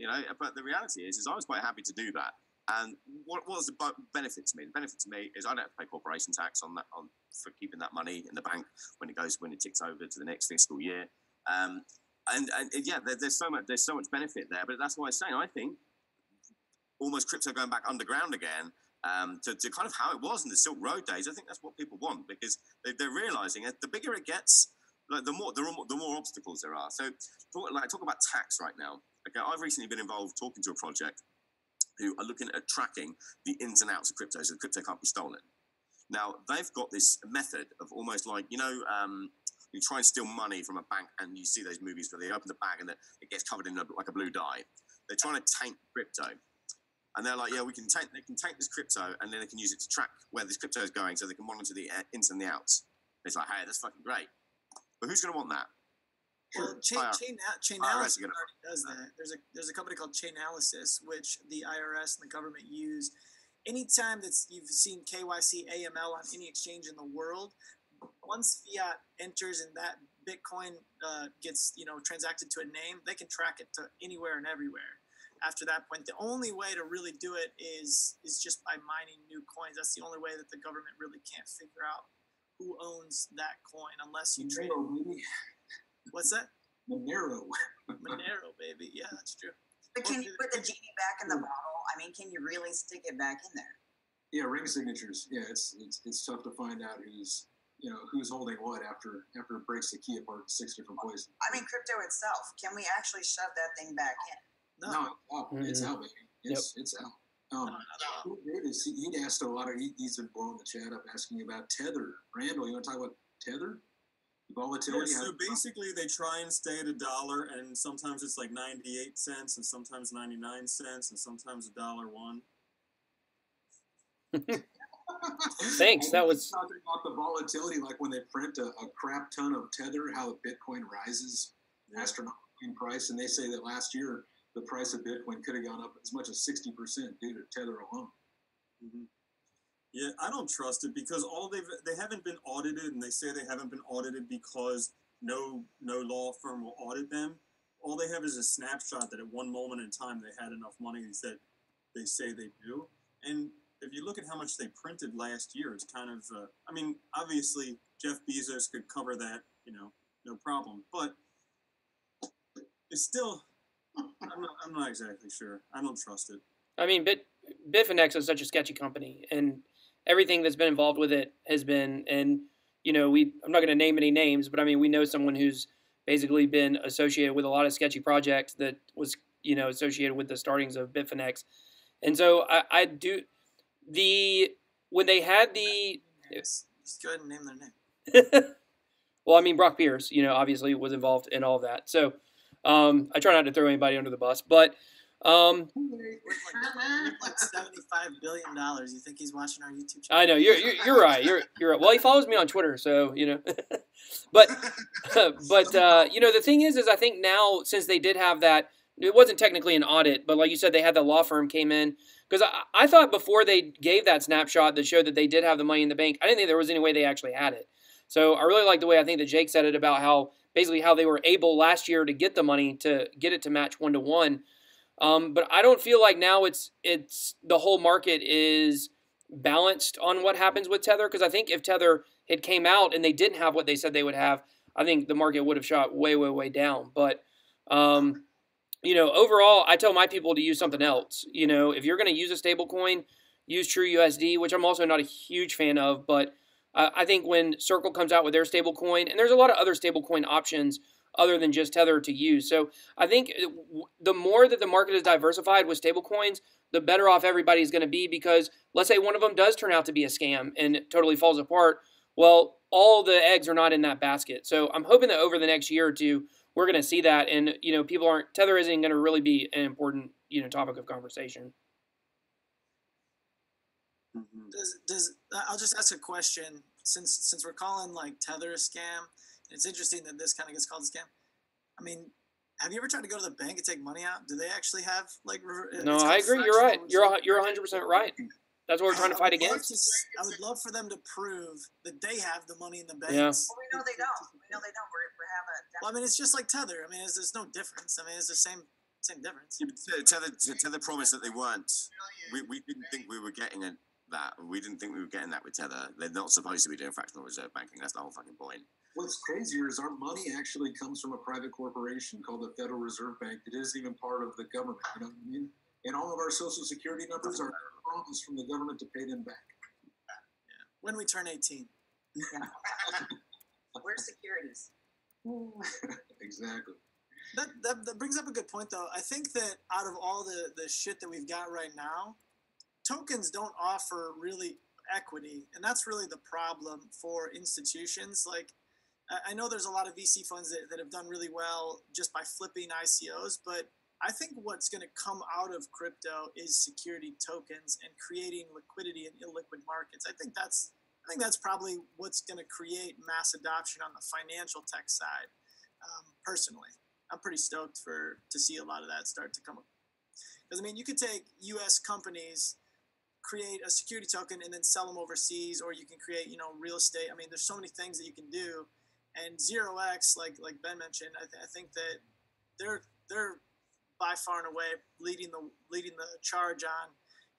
but the reality is I was quite happy to do that. And what was the benefit to me? The benefit to me is I don't have to pay corporation tax for keeping that money in the bank when it ticks over to the next fiscal year. There's so much benefit there. But that's why I'm saying I think almost crypto going back underground again. To kind of how it was in the Silk Road days, I think that's what people want, because they're realizing that the bigger it gets, like the more obstacles there are. So, talk about tax right now. Okay, I've recently been involved talking to a project who are looking at tracking the ins and outs of crypto, so the crypto can't be stolen. Now, they've got this method of almost like, you try and steal money from a bank, and you see those movies where they open the bag and it gets covered in like a blue dye. They're trying to taint crypto. And they're like, yeah, they can taint this crypto, and then they can use it to track where this crypto is going, so they can monitor the ins and the outs. It's like, hey, that's fucking great. But who's going to want that? Well, Chainalysis already does that. There's a company called Chainalysis, which the IRS and the government use. Anytime you've seen KYC AML on any exchange in the world, once fiat enters and that Bitcoin gets transacted to a name, they can track it to anywhere and everywhere. After that point, the only way to really do it is just by mining new coins. That's the only way that the government really can't figure out who owns that coin unless you trade it. What's that? Monero. Monero, baby. Yeah, that's true. But can you put the genie back in the bottle? I mean, can you really stick it back in there? Yeah, ring signatures. Yeah, it's tough to find out who's holding what after it breaks the key apart in 6 different places. I mean, crypto itself. Can we actually shove that thing back in? No, it's out, baby. It's out. He'd asked a lot of. He's been blowing the chat up asking about Tether. Randall, you want to talk about Tether? Volatility. Yeah, so basically, they try and stay at $1, and sometimes it's like 98 cents, and sometimes 99 cents, and sometimes $1.01. Thanks. That was talking about the volatility, like when they print a crap ton of Tether, how Bitcoin rises astronomical in price, and they say that last year the price of Bitcoin could have gone up as much as 60% due to Tether alone. Mm-hmm. Yeah, I don't trust it because they haven't been audited, and they say they haven't been audited because no law firm will audit them. All they have is a snapshot that at one moment in time they had enough money that they say they do. And if you look at how much they printed last year, it's kind of I mean, obviously Jeff Bezos could cover that, no problem. But it's still, I'm not exactly sure. I don't trust it. I mean, Bitfinex is such a sketchy company, and everything that's been involved with it has been, and I'm not going to name any names, but I mean, we know someone who's basically been associated with a lot of sketchy projects that was, associated with the startings of Bitfinex. And so I do when they had just go ahead and name their name. Well, I mean, Brock Pierce, obviously was involved in all of that. So I try not to throw anybody under the bus, but worth like $75 billion. You think he's watching our YouTube channel? I know you're right. You're right. Well, he follows me on Twitter, so But the thing is I think now, since they did have that, it wasn't technically an audit, but like you said, they had the law firm came in, because I thought before they gave that snapshot that showed that they did have the money in the bank, I didn't think there was any way they actually had it. So I really like the way I think that Jake said it about how they were able last year to get the money to get it to match 1-to-1. But I don't feel like now it's the whole market is balanced on what happens with Tether, because I think if Tether had came out and they didn't have what they said they would have, I think the market would have shot way, way, way down. But overall, I tell my people to use something else. If you're going to use a stable coin, use TrueUSD, which I'm also not a huge fan of. But I think when Circle comes out with their stable coin, and there's a lot of other stable coin options other than just Tether to use. So I think the more that the market is diversified with stable coins, the better off everybody's going to be, because let's say one of them does turn out to be a scam and it totally falls apart. Well, all the eggs are not in that basket. So I'm hoping that over the next year or two, we're going to see that, and Tether isn't going to really be an important topic of conversation. I'll just ask a question, since we're calling like Tether a scam. It's interesting that this kind of gets called a scam. I mean, have you ever tried to go to the bank and take money out? Do they actually have like? No, I agree. You're right. You're 100% right. That's what we're trying to fight against. I would love for them to prove that they have the money in the bank. Yeah. Well, we know they don't. We're having. Well, I mean, it's just like Tether. I mean, there's no difference. I mean, it's the same difference. Yeah, Tether promised that they weren't. We didn't think we were getting that. We didn't think we were getting that with Tether. They're not supposed to be doing fractional reserve banking. That's the whole fucking point. What's crazier is our money actually comes from a private corporation called the Federal Reserve Bank. It isn't even part of the government. You know what I mean? And all of our Social Security numbers are promised from the government to pay them back. Yeah. When we turn 18. Yeah. We're securities. Exactly. That brings up a good point, though. I think that out of all the shit that we've got right now, tokens don't offer really equity, and that's really the problem for institutions. Like, I know there's a lot of VC funds that have done really well just by flipping ICOs, but I think what's going to come out of crypto is security tokens and creating liquidity in illiquid markets. I think that's probably what's going to create mass adoption on the financial tech side. Personally, I'm pretty stoked to see a lot of that start to come up. Because I mean, you could take U.S. companies, create a security token, and then sell them overseas, or you can create, real estate. I mean, there's so many things that you can do. And 0x, like Ben mentioned, I think that they're by far and away leading the charge on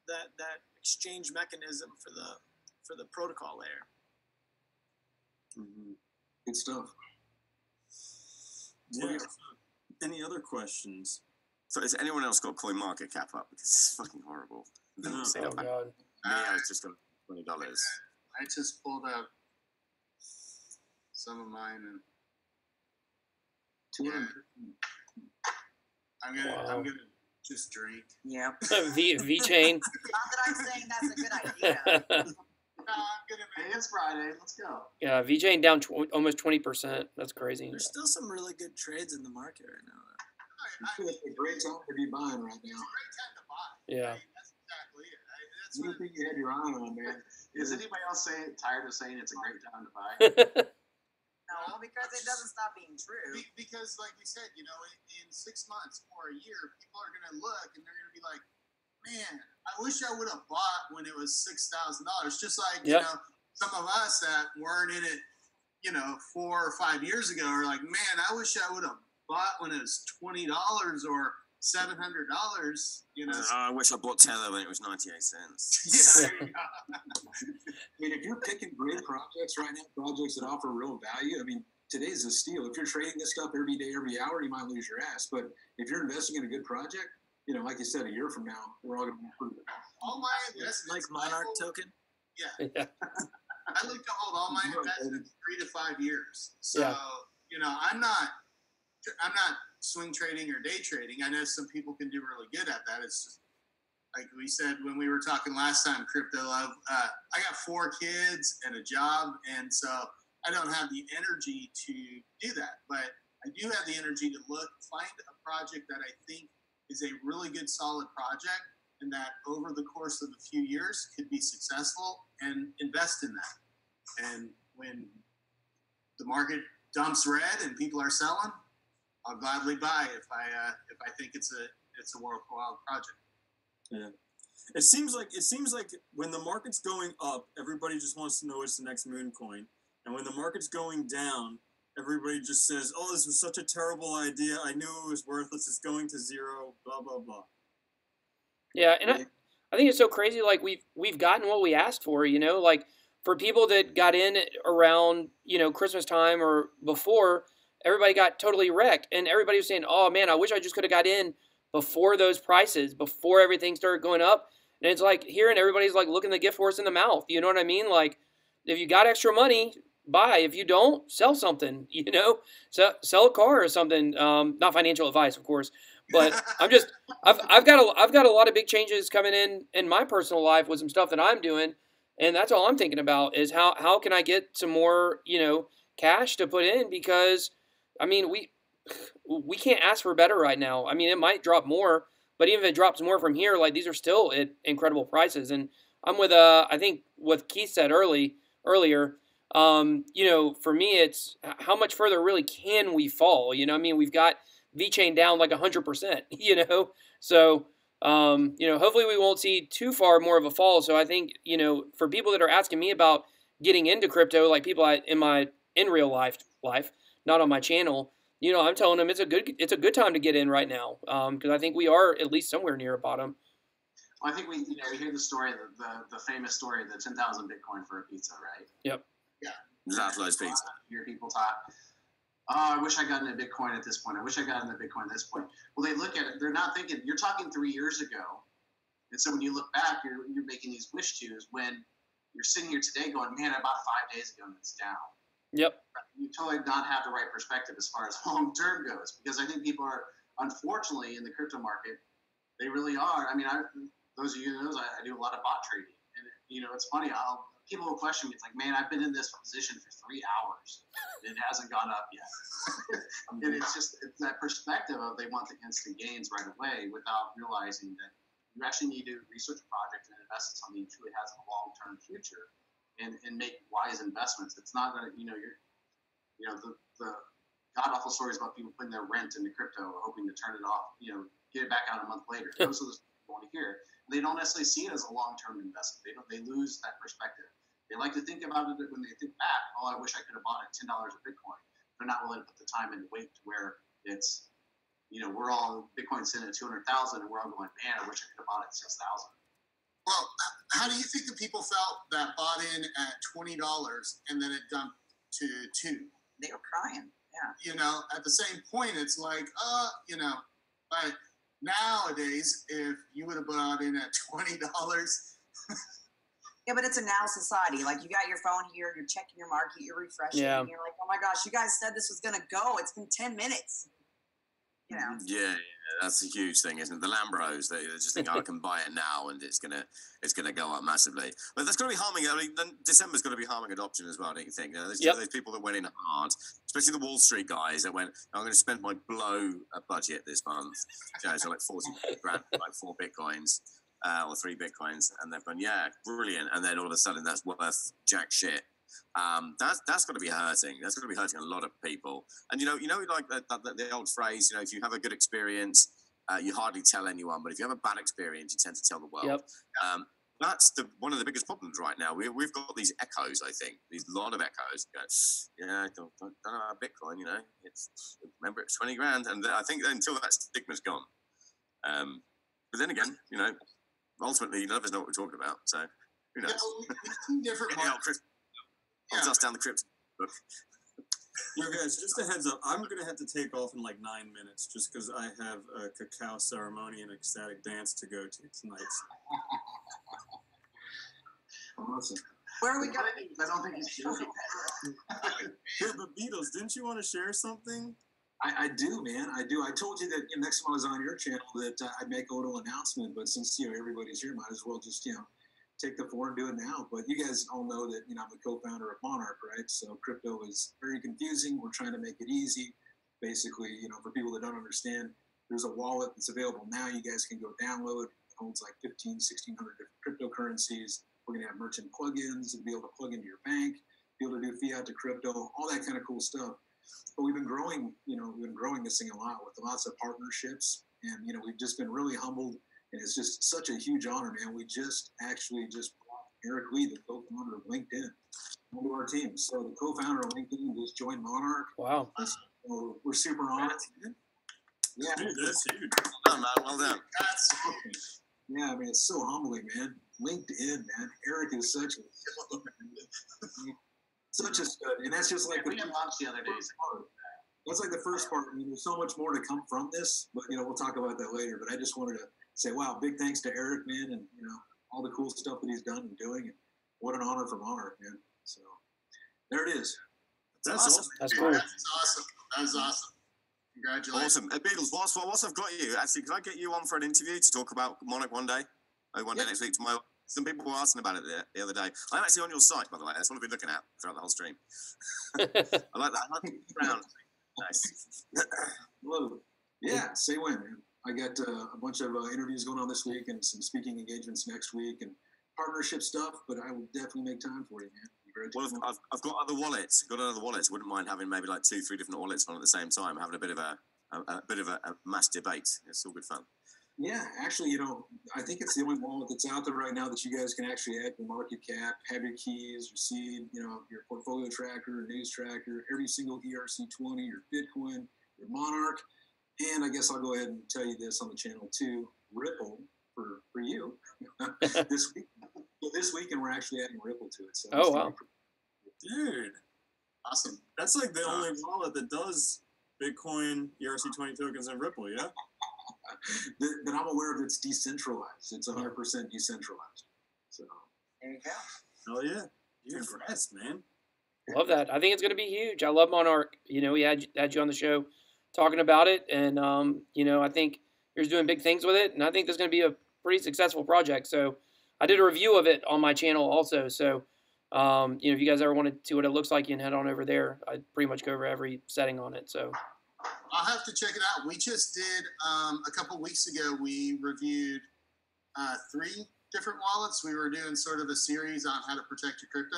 that exchange mechanism for the protocol layer. Mm-hmm. Good stuff. Yeah. Any other questions? So has anyone else got coin market cap up? Because it's fucking horrible. No. Oh god. It's just got $20. I just pulled out some of mine and 200. I'm gonna just drink. Yep. V chain. Not that I'm saying that's a good idea. No, I'm gonna Hey, it's Friday. Let's go. Yeah, V chain down almost 20%. That's crazy. There's still some really good trades in the market right now. It's a great time to be buying right now. It's a great time to buy. Yeah. That's exactly it. That's You think you had your eye on, man. Is anybody else tired of saying it's a great time to buy? No, because it doesn't stop being true. Because, like we said, in 6 months or a year, people are gonna look and they're gonna be like, "Man, I wish I would have bought when it was $6,000." Just like some of us that weren't in it, 4 or 5 years ago are like, "Man, I wish I would have bought when it was $20 or $700." I wish I bought Tether when it was 98 cents. Yeah, there you go. I mean, if you're picking great projects right now, projects that offer real value, I mean, today's a steal. If you're trading this stuff every day, every hour, you might lose your ass. But if you're investing in a good project, like you said, a year from now, we're all going to be improving. All my investments, Like Monarch token. Yeah. I like to hold all my investments 3 to 5 years. So, I'm not swing trading or day trading. I know some people can do really good at that. It's just like we said when we were talking last time, Crypto Love. I got 4 kids and a job, and so I don't have the energy to do that. But I do have the energy to find a project that I think is a really good, solid project, and that over the course of a few years could be successful, and invest in that. And when the market dumps red and people are selling, I'll gladly buy if I think it's a worthwhile project. Yeah. It seems like when the market's going up, everybody just wants to know what's the next moon coin. And when the market's going down, everybody just says, "Oh, this was such a terrible idea. I knew it was worthless. It's going to zero, blah, blah, blah." Yeah, and I think it's so crazy. Like we've gotten what we asked for, like for people that got in around, Christmas time or before, everybody got totally wrecked. And everybody was saying, "Oh man, I wish I just could have got in before those prices, before everything started going up." And it's like hearing everybody's like looking the gift horse in the mouth. You know what I mean? Like if you got extra money, buy. If you don't, sell something, sell a car or something. Not financial advice, of course, but I've got a lot of big changes coming in my personal life with some stuff that I'm doing. And that's all I'm thinking about is how can I get some more, cash to put in, because I mean, we can't ask for better right now. I mean, it might drop more, but even if it drops more from here, like these are still at incredible prices. And I'm with I think what Keith said earlier. For me, it's how much further really can we fall? I mean, we've got VeChain down like 100%. So hopefully we won't see too far more of a fall. So I think for people that are asking me about getting into crypto, like people in real life, not on my channel, I'm telling them it's a good time to get in right now, because I think we are at least somewhere near a bottom. Well, I think we hear the story, the famous story, the 10,000 Bitcoin for a pizza, right? Yep. Yeah. Last pizza. Hear people talk. Oh, I wish I got into Bitcoin at this point. I wish I got into Bitcoin at this point. Well, they look at it. They're not thinking. You're talking 3 years ago, and so when you look back, you're making these wish tos when you're sitting here today going, "Man, I bought 5 days ago and it's down." Yep. You totally not have the right perspective as far as long term goes, because I think people are, unfortunately, in the crypto market, they really are. I mean, those of you who knows, I do a lot of bot trading, and it's funny. People will question me. It's like, man, I've been in this position for 3 hours, and it hasn't gone up yet. And it's that perspective of they want the instant gains right away without realizing that you actually need to research a project and invest in something that truly has a long term future. And make wise investments. It's not going to, the god awful stories about people putting their rent into crypto, hoping to turn it off, get it back out a month later. Those are the people you want to hear. They don't necessarily see it as a long-term investment. They lose that perspective. They like to think about it when they think back. Oh, I wish I could have bought it $10 of Bitcoin. They're not willing to put the time and wait to where it's, we're all Bitcoin's sitting at 200,000, and we're all going, man, I wish I could have bought it at 6,000. Well, how do you think the people felt that bought in at $20 and then it dumped to $2? They were crying. Yeah. At the same point, it's like, but nowadays, if you would have bought in at $20. Yeah, but it's a now society. Like, you got your phone here, you're checking your market, you're refreshing, and you're like, oh my gosh, you guys said this was going to go. It's been 10 minutes. Yeah, that's a huge thing, isn't it? The Lambros, they just think, I can buy it now and it's gonna go up massively. But that's going to be harming. I mean, December's going to be harming adoption as well, don't you think? There's those people that went in hard, especially the Wall Street guys that went, I'm going to spend my blow budget this month. So like 40 grand, like 4 Bitcoins or 3 Bitcoins, and they've gone, yeah, brilliant. And then all of a sudden, that's worth jack shit. That's going to be hurting. That's going to be hurting a lot of people. And like the old phrase, if you have a good experience, you hardly tell anyone. But if you have a bad experience, you tend to tell the world. Yep. That's one of the biggest problems right now. We've got these echoes. I think these lot of echoes. Yeah, don't know about Bitcoin. Remember it's 20 grand, and I think until that stigma's gone. But then again, ultimately none of us know what we're talking about. So who knows? We've seen different markets. I'll dust down the crypto book. Guys, just a heads up. I'm going to have to take off in like 9 minutes just because I have a cacao ceremony and ecstatic dance to go to tonight. Awesome. Where are we going? I don't think he's joking. Yeah, but Beatles, didn't you want to share something? I do, man. I do. I told you that next time I was on your channel that I'd make a little announcement, but since everybody's here, might as well just take the floor and do it now. But you guys all know that I'm the co-founder of Monarch, right? So crypto is very confusing. We're trying to make it easy. Basically, for people that don't understand, there's a wallet that's available now. You guys can go download. It holds like 1,600 different cryptocurrencies. We're going to have merchant plugins and be able to plug into your bank, be able to do fiat to crypto, all that kind of cool stuff. But we've been growing, this thing a lot with lots of partnerships, and we've just been really humbled. And it's just such a huge honor, man. We just brought Eric Lee, the co-founder of LinkedIn, onto our team. So the co-founder of LinkedIn just joined Monarch. Wow. So we're super honored. Yeah. Dude, that's huge. Well done, man. Well done. That's awesome. Yeah, I mean, it's so humbling, man. LinkedIn, man. Eric is such a stud. And that's just like we had lunch the other day. That's like the first part. I mean, there's so much more to come from this, but we'll talk about that later. But I just wanted to say, wow, big thanks to Eric, man, and all the cool stuff that he's done and doing, and what an honor for Monarch, man. So there it is. That's awesome. That's cool. That's awesome. That was awesome. Congratulations. Awesome. Beatles, whilst I've got you, actually, can I get you on for an interview to talk about Monarch one day? One day next week tomorrow. Some people were asking about it the other day. I'm actually on your site, by the way. That's what I've been looking at throughout the whole stream. I like that. I like the brown. Nice. Hello. Yeah, say when, man. I got a bunch of interviews going on this week and some speaking engagements next week and partnership stuff, but I will definitely make time for you, man. Well, I've got other wallets. Wouldn't mind having maybe like 2-3 different wallets on at the same time, having a bit of a mass debate. It's all good fun. Yeah, actually, I think it's the only wallet that's out there right now that you guys can actually add your market cap, have your keys, your seed, your portfolio tracker, news tracker, every single ERC20, your Bitcoin, your Monarch. And I guess I'll go ahead and tell you this on the channel too. Ripple for you this week. This weekend we're actually adding Ripple to it. So oh wow, dude, awesome! That's like the only wallet that does Bitcoin, ERC20 tokens, and Ripple. Yeah. that I'm aware of. It's decentralized. It's 100% decentralized. So there you go. Hell yeah! Congrats, man. Love that. I think it's going to be huge. I love Monarch. You know, we had you on the show talking about it, and you know, I think you're doing big things with it, and I think there's going to be a pretty successful project. So I did a review of it on my channel also. So you know, if you guys ever want to see what it looks like, you can head on over there. I pretty much go over every setting on it. So I'll have to check it out. We just did a couple weeks ago. We reviewed 3 different wallets. We were doing sort of a series on how to protect your crypto.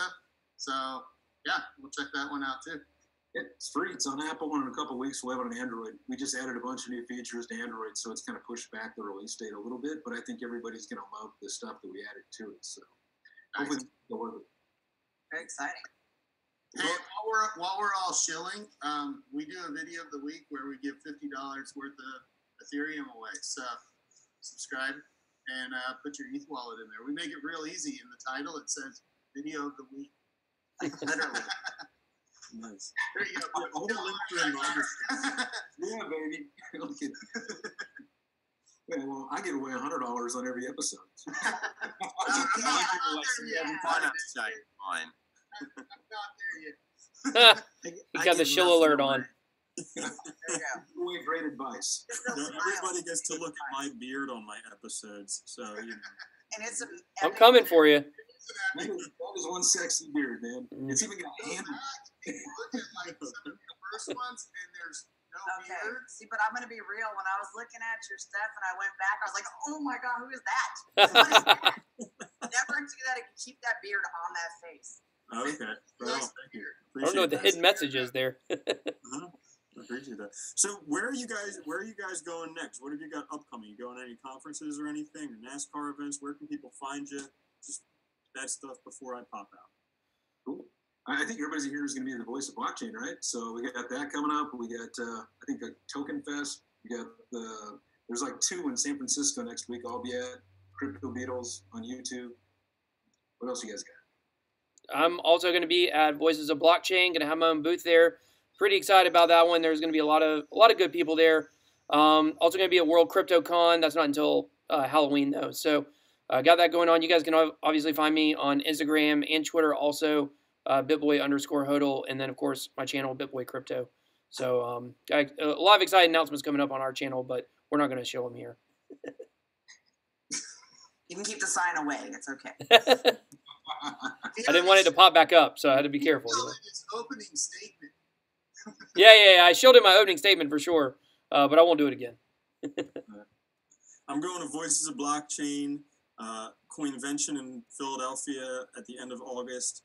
So yeah, we'll check that one out too. It's free. It's on Apple, and in a couple of weeks we'll have it on Android. We just added a bunch of new features to Android, so it's kind of pushed back the release date a little bit. But I think everybody's going to love the stuff that we added to it. So hopefully it'll work. Very exciting. Hey, while we're all shilling, we do a video of the week where we give $50 worth of Ethereum away. So subscribe and put your ETH wallet in there. We make it real easy. In the title, it says "Video of the Week." Like literally. Nice. There you go. I'll link to it in Livestream. Yeah, baby. Yeah, well, I give away $100 on every episode. Fine. I'm not there yet. he got the shill alert on. There you go. Great advice. Everybody gets to look at my beard on my episodes, so you know. And it's I'm coming for you. That is one sexy beard, man. It's even got a handle. Look at like some of the first ones, and there's no okay. beard. See, but I'm gonna be real. When I was looking at your stuff and I went back, I was like, "Oh my god, who is that? What is that?" Never do that. I can keep that beard on that face. Okay. Well, thank you. I don't know what the hidden message is there. I appreciate that. So where are you guys going next? What have you got upcoming? You going to any conferences or anything, or NASCAR events? Where can people find you? Just that stuff before I pop out. Cool. I think everybody here is going to be the voice of blockchain, right? So we got that coming up. We got, I think, a Token Fest. We got there's like 2 in San Francisco next week. I'll be at Crypto Beatles on YouTube. What else you guys got? I'm also going to be at Voices of Blockchain. Going to have my own booth there. Pretty excited about that one. There's going to be a lot of good people there. Also going to be at World Crypto Con. That's not until Halloween though. So got that going on. You guys can obviously find me on Instagram and Twitter also. BitBoy_HODL, and then of course my channel BitBoy Crypto. So a lot of exciting announcements coming up on our channel, but we're not going to show them here. You can keep the sign away. It's okay. I didn't want it to pop back up, so I had to be careful. You know? It's opening statement. Yeah. I showed it my opening statement for sure, but I won't do it again. I'm going to Voices of Blockchain, Coinvention in Philadelphia at the end of August.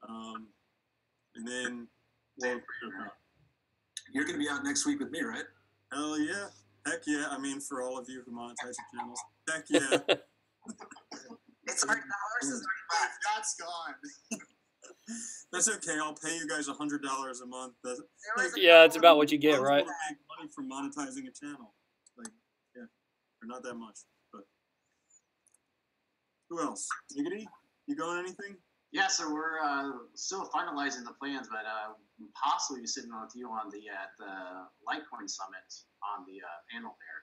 And then You're going to be out next week with me, right? Hell yeah. Heck yeah. I mean, for all of you who monetize your channels. Heck yeah. It's hard. The horse is already left. That's gone. That's okay. I'll pay you guys $100 a month. Yeah, it's about what you get, right? Make money from monetizing a channel. Like, yeah, or not that much. But who else? Giggity? You going anything? Yeah, so we're still finalizing the plans, but possibly sitting with you on the Litecoin Summit on the panel there.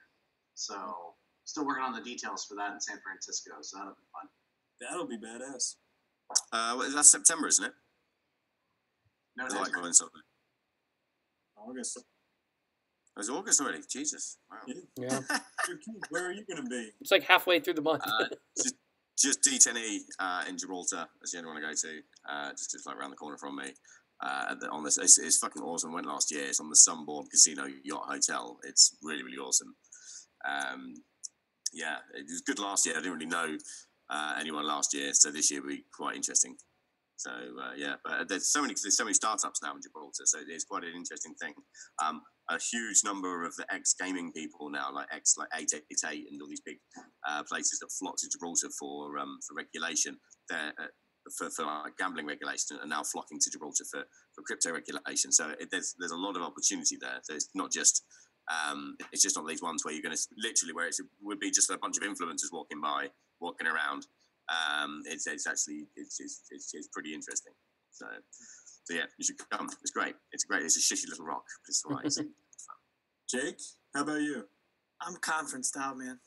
So still working on the details for that in San Francisco. So that'll be fun. That'll be badass. That's September, isn't it? No, The Litecoin Summit. August. Oh, it's August already. Jesus. Wow. Yeah. Where are you going to be? It's like halfway through the month. Just D10E in Gibraltar. That's the only one I go to. Just like around the corner from me. On this, it's fucking awesome. Went last year. It's on the Sunbourne Casino Yacht Hotel. It's really, really awesome. Yeah, it was good last year. I didn't really know anyone last year, so this year will be quite interesting. So yeah, but there's so many startups now in Gibraltar, so it's quite an interesting thing. A huge number of the ex-gaming people now, like 888 and all these big places that flock to Gibraltar for regulation, for like gambling regulation, are now flocking to Gibraltar for crypto regulation. So there's a lot of opportunity there. So it's not just not these ones where you're going to literally where it would be just a bunch of influencers walking around. It's actually pretty interesting. So yeah, you should come. It's great. It's a shitty little rock, but it's all right. It's fun. Jake, how about you? I'm conference style, man.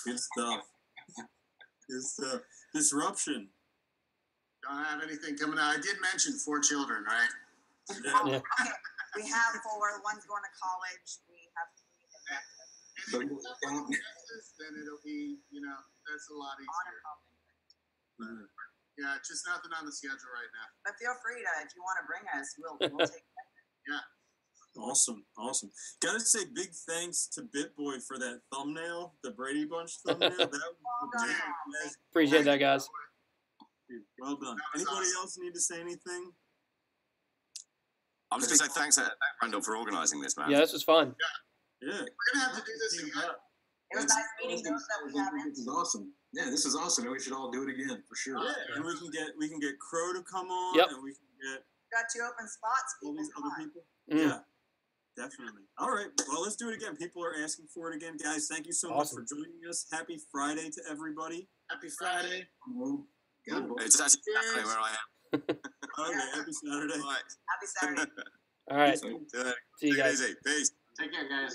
Good stuff. Good stuff. Disruption. Don't have anything coming out. I did mention 4 children, right? Yeah. Okay, we have 4. One's going to college. We have 3. So If it's in Texas, then it'll be, that's a lot easier. Yeah, just nothing on the schedule right now. But feel free to, if you want to bring us, we'll take it. Yeah. Awesome. Gotta say big thanks to BitBoy for that thumbnail, the Brady Bunch thumbnail. That was Appreciate that, guys. well done. Anybody else need to say anything? I'm just going to say thanks, Randall, for organising this, man. Yeah, this was fun. Yeah. We're gonna have to do this again. It was nice meeting those that we haven't. This is awesome. Yeah, this is awesome. We should all do it again for sure. Yeah, and we can get Crow to come on, Yep. and we can get Got 2 open spots. all People, these come other on. people. Mm. Yeah, definitely. All right, well, let's do it again. People are asking for it again, guys. Thank you so Awesome. much for joining us. Happy Friday to everybody. Happy Friday. God bless. It's actually Saturday where I am. Okay, happy Saturday. Right. Happy Saturday. All right. So, See you take it guys. easy. Peace. Take care, guys.